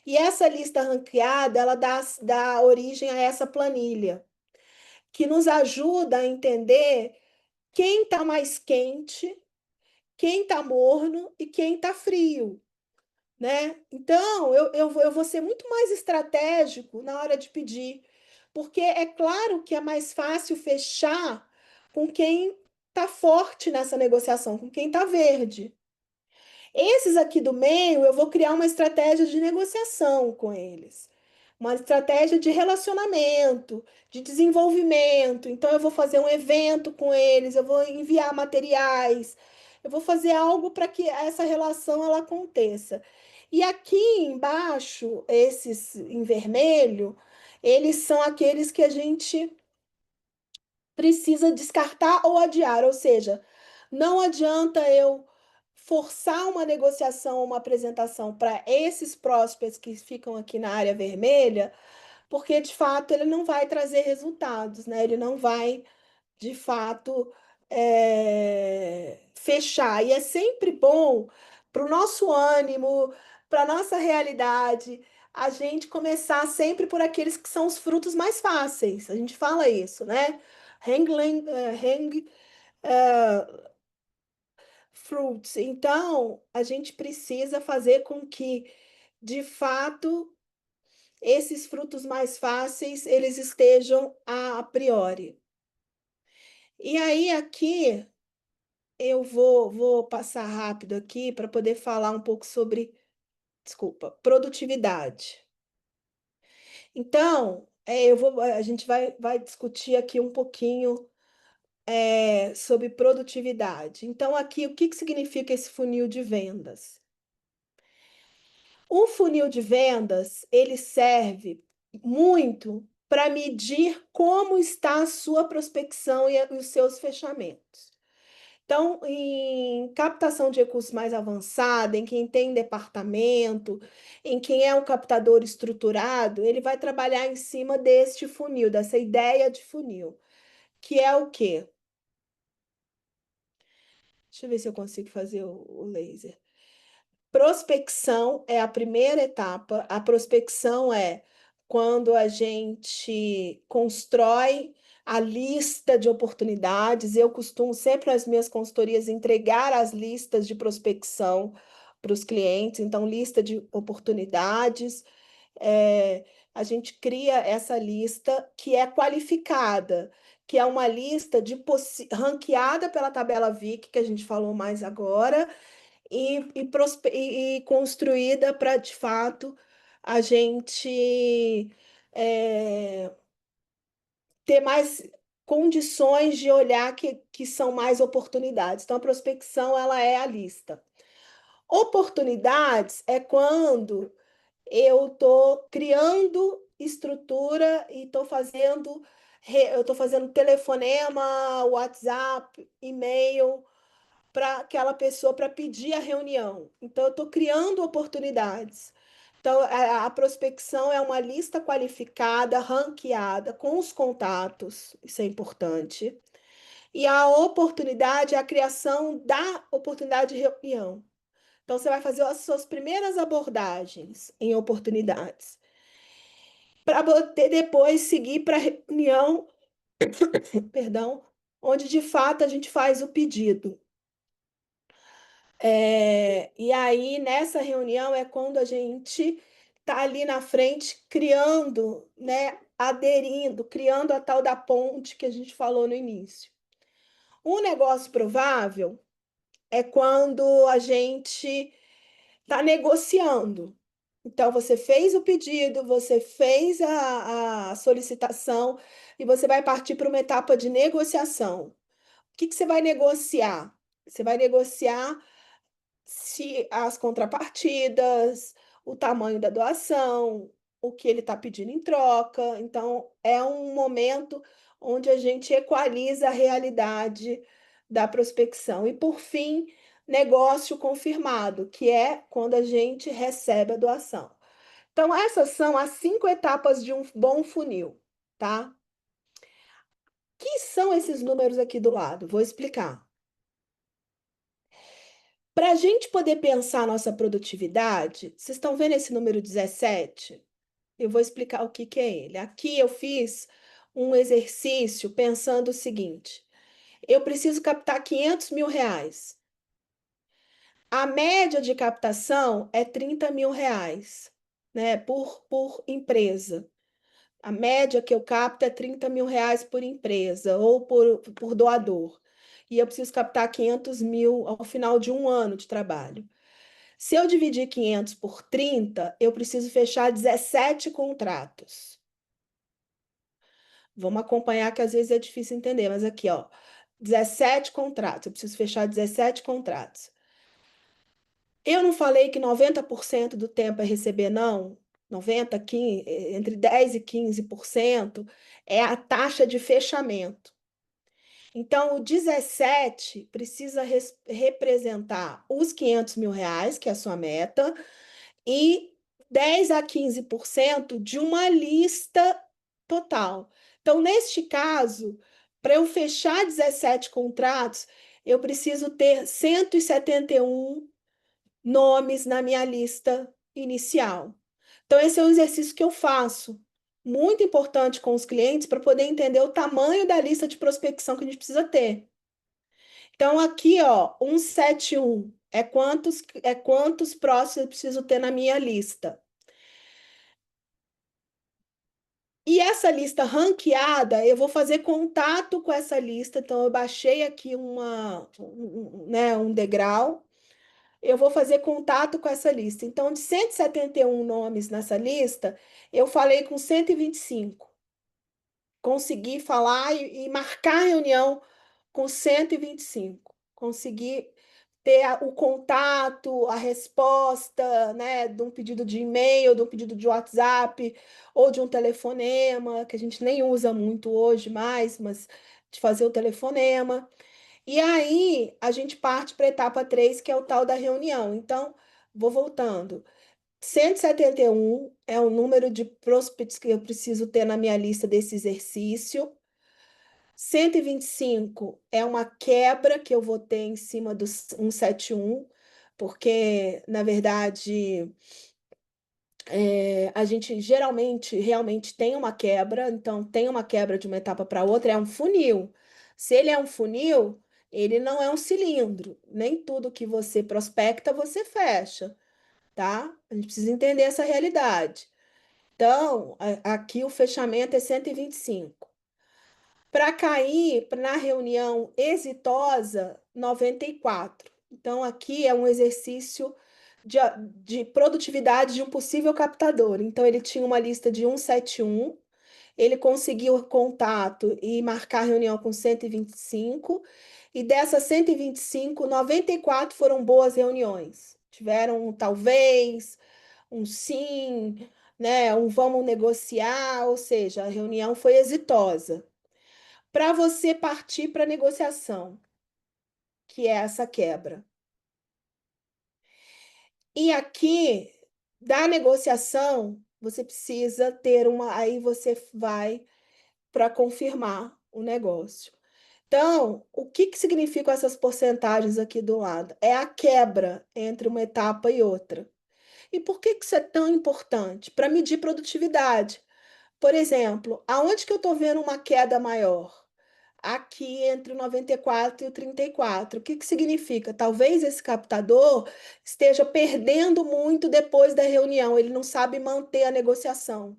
E essa lista ranqueada, ela dá origem a essa planilha, que nos ajuda a entender quem está mais quente, quem está morno e quem está frio, né? Então, eu vou ser muito mais estratégico na hora de pedir, porque é claro que é mais fácil fechar com quem está forte nessa negociação, com quem está verde. Esses aqui do meio, eu vou criar uma estratégia de negociação com eles, uma estratégia de relacionamento, de desenvolvimento. Então, eu vou fazer um evento com eles, eu vou enviar materiais, eu vou fazer algo para que essa relação ela aconteça. E aqui embaixo, esses em vermelho, eles são aqueles que a gente precisa descartar ou adiar, ou seja, não adianta eu forçar uma negociação ou uma apresentação para esses prospects que ficam aqui na área vermelha, porque de fato ele não vai trazer resultados, né? Ele não vai, de fato, fechar. E é sempre bom para o nosso ânimo, para a nossa realidade, a gente começar sempre por aqueles que são os frutos mais fáceis. A gente fala isso, né? Hang fruits. Então, a gente precisa fazer com que, de fato, esses frutos mais fáceis, eles estejam a priori. E aí, aqui, eu vou passar rápido aqui para poder falar um pouco sobre, desculpa, produtividade. Então, a gente vai discutir aqui um pouquinho sobre produtividade. Então, aqui, o que significa esse funil de vendas? O funil de vendas, ele serve muito para medir como está a sua prospecção e os seus fechamentos. Então, em captação de recursos mais avançada, em quem tem departamento, em quem é um captador estruturado, ele vai trabalhar em cima deste funil, dessa ideia de funil, que é o quê? Deixa eu ver se eu consigo fazer o laser. Prospecção é a primeira etapa. A prospecção é quando a gente constrói a lista de oportunidades. Eu costumo sempre nas minhas consultorias entregar as listas de prospecção para os clientes, então, lista de oportunidades. A gente cria essa lista que é qualificada, que é uma lista ranqueada pela tabela VIC, que a gente falou mais agora, e construída para, de fato, a gente ter mais condições de olhar que são mais oportunidades. Então, a prospecção ela é a lista. Oportunidades é quando eu estou criando estrutura e eu estou fazendo telefonema, WhatsApp, e-mail para aquela pessoa para pedir a reunião. Então, eu estou criando oportunidades. Então, a prospecção é uma lista qualificada, ranqueada, com os contatos, isso é importante. E a oportunidade é a criação da oportunidade de reunião. Então, você vai fazer as suas primeiras abordagens em oportunidades, para poder depois seguir para a reunião, perdão, onde de fato a gente faz o pedido. E aí, nessa reunião, é quando a gente está ali na frente criando, né, aderindo, criando a tal da ponte que a gente falou no início. Um negócio provável é quando a gente está negociando. Então, você fez o pedido, você fez a solicitação e você vai partir para uma etapa de negociação. O que que você vai negociar? Você vai negociar se as contrapartidas, o tamanho da doação, o que ele está pedindo em troca. Então, é um momento onde a gente equaliza a realidade da prospecção. E, por fim, negócio confirmado, que é quando a gente recebe a doação. Então, essas são as 5 etapas de um bom funil, tá? Que são esses números aqui do lado? Vou explicar. Para a gente poder pensar a nossa produtividade, vocês estão vendo esse número 17? Eu vou explicar o que que é ele. Aqui eu fiz um exercício pensando o seguinte: eu preciso captar 500 mil reais. A média de captação é 30 mil reais, né, por empresa. A média que eu capto é 30 mil reais por empresa ou por doador. E eu preciso captar 500 mil ao final de um ano de trabalho. Se eu dividir 500 por 30, eu preciso fechar 17 contratos. Vamos acompanhar que às vezes é difícil entender, mas aqui, ó, 17 contratos, eu preciso fechar 17 contratos. Eu não falei que 90% do tempo é receber não? 90, 15, entre 10 e 15% é a taxa de fechamento. Então, o 17 precisa representar os 500 mil reais, que é a sua meta, e 10 a 15% de uma lista total. Então, neste caso, para eu fechar 17 contratos, eu preciso ter 171 nomes na minha lista inicial. Então, esse é um exercício que eu faço, muito importante com os clientes, para poder entender o tamanho da lista de prospecção que a gente precisa ter. Então, aqui, ó, 171 é quantos próximos eu preciso ter na minha lista. E essa lista ranqueada, eu vou fazer contato com essa lista. Então, eu baixei aqui né, um degrau. Eu vou fazer contato com essa lista. Então, de 171 nomes nessa lista, eu falei com 125. Consegui falar e marcar reunião com 125. Consegui ter o contato, a resposta, né, de um pedido de e-mail, de um pedido de WhatsApp ou de um telefonema, que a gente nem usa muito hoje mais, mas de fazer o telefonema. E aí a gente parte para a etapa 3, que é o tal da reunião. Então, vou voltando. 171 é o número de prospects que eu preciso ter na minha lista desse exercício. 125 é uma quebra que eu vou ter em cima do 171, porque, na verdade, a gente geralmente realmente tem uma quebra, então tem uma quebra de uma etapa para outra, é um funil. Se ele é um funil, ele não é um cilindro. Nem tudo que você prospecta, você fecha, tá? A gente precisa entender essa realidade. Então, aqui o fechamento é 125. Para cair na reunião exitosa, 94. Então, aqui é um exercício de produtividade de um possível captador. Então, ele tinha uma lista de 171, ele conseguiu contato e marcar reunião com 125, e dessas 125, 94 foram boas reuniões. Tiveram um talvez, um sim, né, um vamos negociar, ou seja, a reunião foi exitosa para você partir para a negociação, que é essa quebra. E aqui, da negociação, você precisa ter uma. Aí você vai para confirmar o negócio. Então, o que significam essas porcentagens aqui do lado? É a quebra entre uma etapa e outra. E por que isso é tão importante? Para medir produtividade. Por exemplo, aonde que eu estou vendo uma queda maior? aqui entre o 94 e o 34. O que que significa? Talvez esse captador esteja perdendo muito depois da reunião, ele não sabe manter a negociação.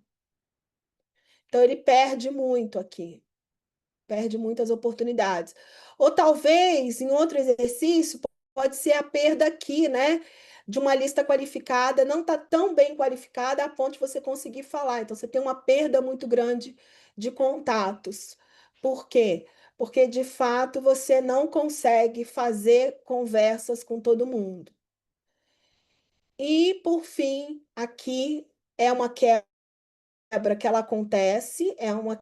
Então, ele perde muito aqui, perde muitas oportunidades. Ou talvez, em outro exercício, pode ser a perda aqui, né? De uma lista qualificada, não está tão bem qualificada a ponto de você conseguir falar. Então, você tem uma perda muito grande de contatos. Por quê? Porque, de fato, você não consegue fazer conversas com todo mundo. E, por fim, aqui é uma quebra que ela acontece, é uma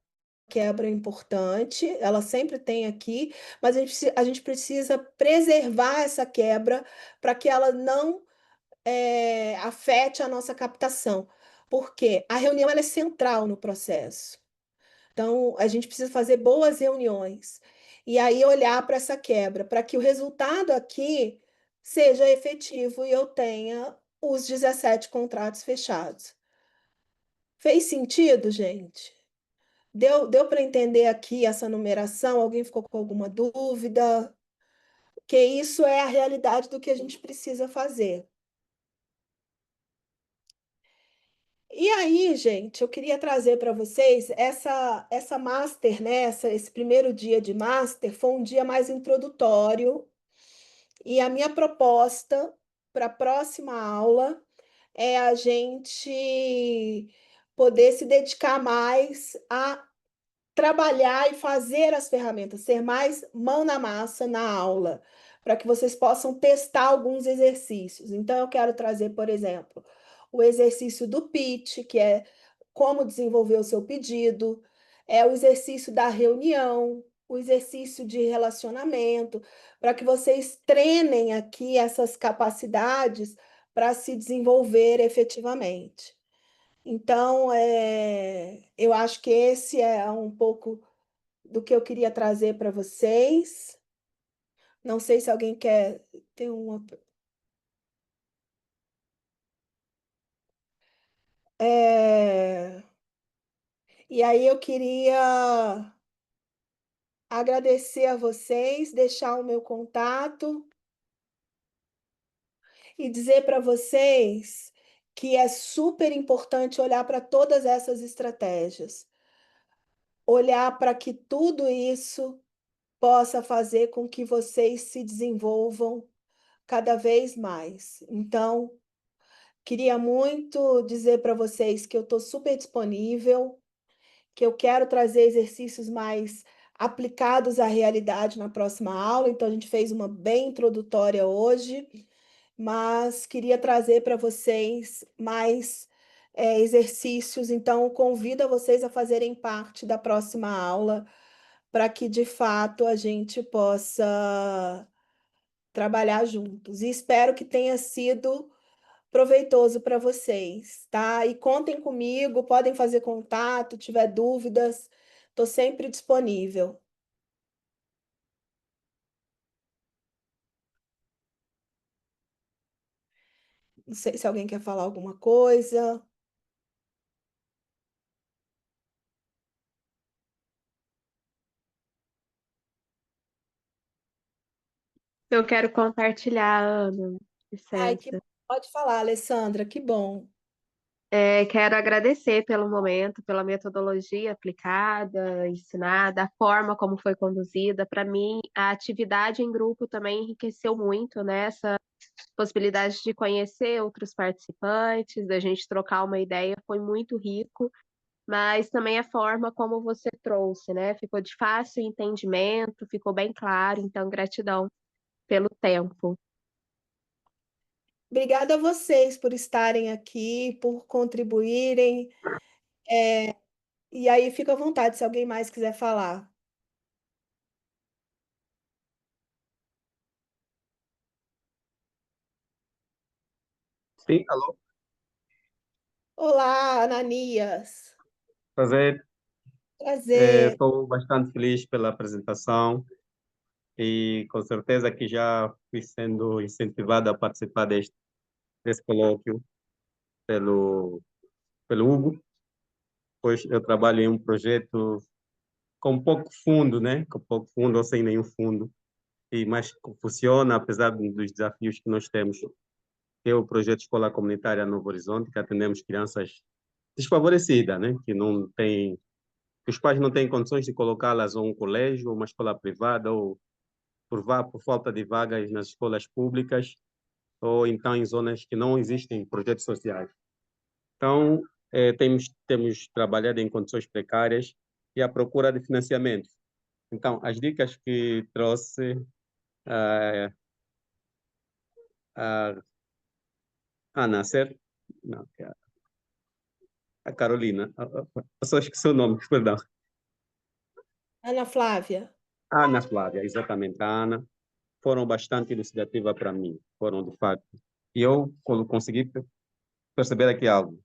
quebra importante, ela sempre tem aqui, mas a gente precisa preservar essa quebra para que ela não afete a nossa captação, porque a reunião ela é central no processo. Então, a gente precisa fazer boas reuniões e aí olhar para essa quebra, para que o resultado aqui seja efetivo e eu tenha os 17 contratos fechados. Fez sentido, gente? Deu para entender aqui essa numeração? Alguém ficou com alguma dúvida? Que isso é a realidade do que a gente precisa fazer. E aí, gente, eu queria trazer para vocês essa master, né? Esse primeiro dia de master foi um dia mais introdutório, e a minha proposta para a próxima aula é a gente poder se dedicar mais a trabalhar e fazer as ferramentas, ser mais mão na massa na aula, para que vocês possam testar alguns exercícios. Então, eu quero trazer, por exemplo, o exercício do pitch, que é como desenvolver o seu pedido, é o exercício da reunião, o exercício de relacionamento, para que vocês treinem aqui essas capacidades para se desenvolver efetivamente. Então, eu acho que esse é um pouco do que eu queria trazer para vocês. Não sei se alguém quer ter uma. E aí eu queria agradecer a vocês, deixar o meu contato e dizer para vocês que é super importante olhar para todas essas estratégias, olhar para que tudo isso possa fazer com que vocês se desenvolvam cada vez mais. Então, queria muito dizer para vocês que eu estou super disponível, que eu quero trazer exercícios mais aplicados à realidade na próxima aula. Então, a gente fez uma bem introdutória hoje, mas queria trazer para vocês mais exercícios. Então, convido vocês a fazerem parte da próxima aula, para que, de fato, a gente possa trabalhar juntos. E espero que tenha sido proveitoso para vocês, tá? E contem comigo, podem fazer contato, tiver dúvidas, estou sempre disponível. Não sei se alguém quer falar alguma coisa. Eu quero compartilhar, Ana, Ai, que licença. pode falar, Alessandra, que bom. Quero agradecer pelo momento, pela metodologia aplicada, ensinada, a forma como foi conduzida. Para mim, a atividade em grupo também enriqueceu muito, né? Essa possibilidade de conhecer outros participantes, da gente trocar uma ideia, foi muito rico, mas também a forma como você trouxe, né? Ficou de fácil entendimento, ficou bem claro, então gratidão pelo tempo. Obrigada a vocês por estarem aqui, por contribuírem. E aí, fica à vontade se alguém mais quiser falar. Sim, alô? Olá, Ananias. Prazer. Prazer. Estou bastante feliz pela apresentação e com certeza que já fui sendo incentivado a participar desse colóquio pelo Hugo, pois eu trabalho em um projeto com pouco fundo, né? Com pouco fundo ou sem nenhum fundo. Mas funciona, apesar dos desafios que nós temos. Que é o projeto Escola Comunitária Novo Horizonte, que atendemos crianças desfavorecidas, né? Que os pais não têm condições de colocá-las a um colégio, ou uma escola privada, ou por falta de vagas nas escolas públicas, ou então em zonas que não existem projetos sociais. Então, temos trabalhado em condições precárias e à procura de financiamento. Então, as dicas que trouxe a Nasser, não, a Carolina, eu só esqueci o nome, perdão. Ana Flávia. A Ana Flávia, exatamente, a Ana, foram bastante elucidativas para mim, foram de fato. E eu consegui perceber aqui algo.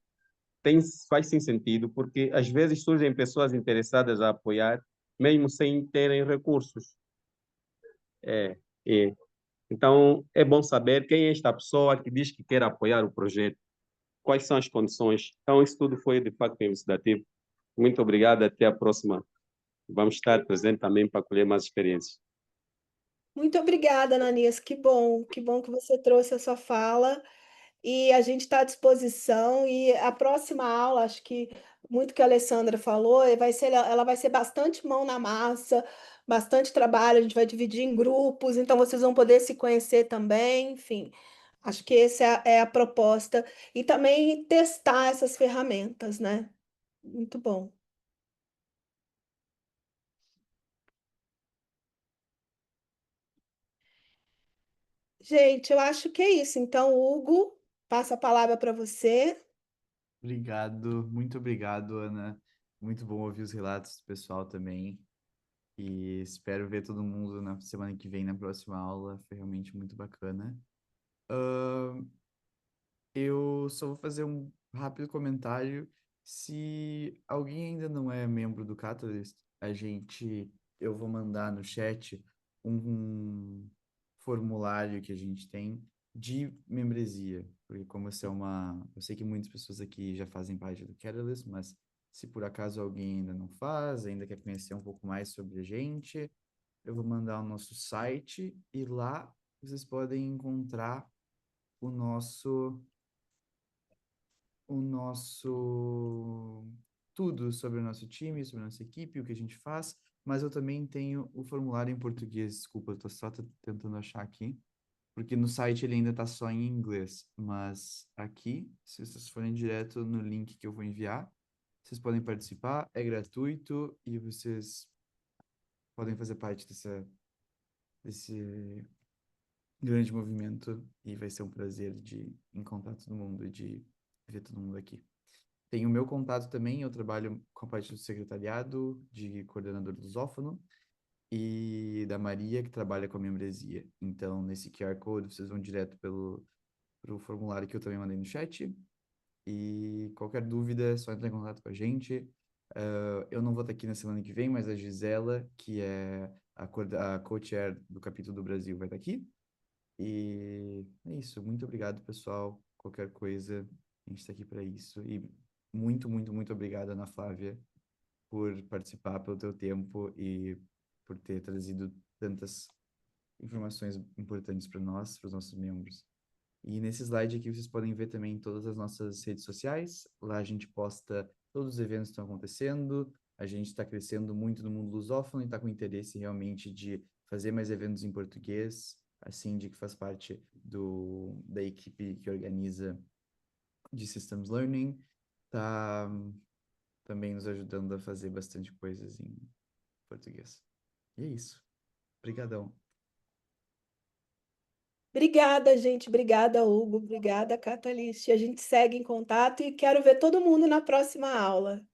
Faz sim sentido, porque às vezes surgem pessoas interessadas a apoiar, mesmo sem terem recursos. É, é. Então, é bom saber quem é esta pessoa que diz que quer apoiar o projeto, quais são as condições. Então, isso tudo foi, de facto, elucidativo. Muito obrigado, até a próxima. Vamos estar presentes também para colher mais experiências. Muito obrigada, Ananias. Que bom que você trouxe a sua fala. E a gente está à disposição. E a próxima aula, acho que muito que a Alessandra falou, ela vai ser bastante mão na massa, bastante trabalho. A gente vai dividir em grupos, então vocês vão poder se conhecer também. Enfim, acho que essa é a proposta. E também testar essas ferramentas, né? Muito bom. Gente, eu acho que é isso. Então, Hugo, passo a palavra para você. Obrigado, muito obrigado, Ana. Muito bom ouvir os relatos do pessoal também. E espero ver todo mundo na semana que vem, na próxima aula. Foi realmente muito bacana. Eu só vou fazer um rápido comentário. Se alguém ainda não é membro do Catalyst, eu vou mandar no chat um formulário que a gente tem de membresia, porque como eu sei que muitas pessoas aqui já fazem parte do Catalyst, mas se por acaso alguém ainda não faz, ainda quer conhecer um pouco mais sobre a gente, eu vou mandar o nosso site e lá vocês podem encontrar o nosso tudo sobre o nosso time, sobre a nossa equipe, o que a gente faz, mas eu também tenho o formulário em português, desculpa, eu tô só tentando achar aqui, porque no site ele ainda tá só em inglês, mas aqui, se vocês forem direto no link que eu vou enviar, vocês podem participar, é gratuito e vocês podem fazer parte desse grande movimento e vai ser um prazer de encontrar todo mundo e de ver todo mundo aqui. Tem o meu contato também, eu trabalho com a parte do secretariado, de coordenador lusófono, e da Maria, que trabalha com a membresia. Então, nesse QR Code, vocês vão direto pro formulário que eu também mandei no chat. E qualquer dúvida, é só entrar em contato com a gente. Eu não vou estar aqui na semana que vem, mas a Gisela, que é a co-chair do capítulo do Brasil, vai estar aqui. E é isso. Muito obrigado, pessoal. Qualquer coisa, a gente está aqui para isso. E muito, muito, muito obrigado, Ana Flávia, por participar, pelo teu tempo e por ter trazido tantas informações importantes para nós, para os nossos membros. E nesse slide aqui vocês podem ver também todas as nossas redes sociais. Lá a gente posta todos os eventos que estão acontecendo. A gente está crescendo muito no mundo lusófono e está com interesse realmente de fazer mais eventos em português. Assim, de que faz parte da equipe que organiza de Systems Learning. Tá também nos ajudando a fazer bastante coisas em português. E é isso. Obrigadão. Obrigada, gente. Obrigada, Hugo. Obrigada, Catalyst. A gente segue em contato e quero ver todo mundo na próxima aula.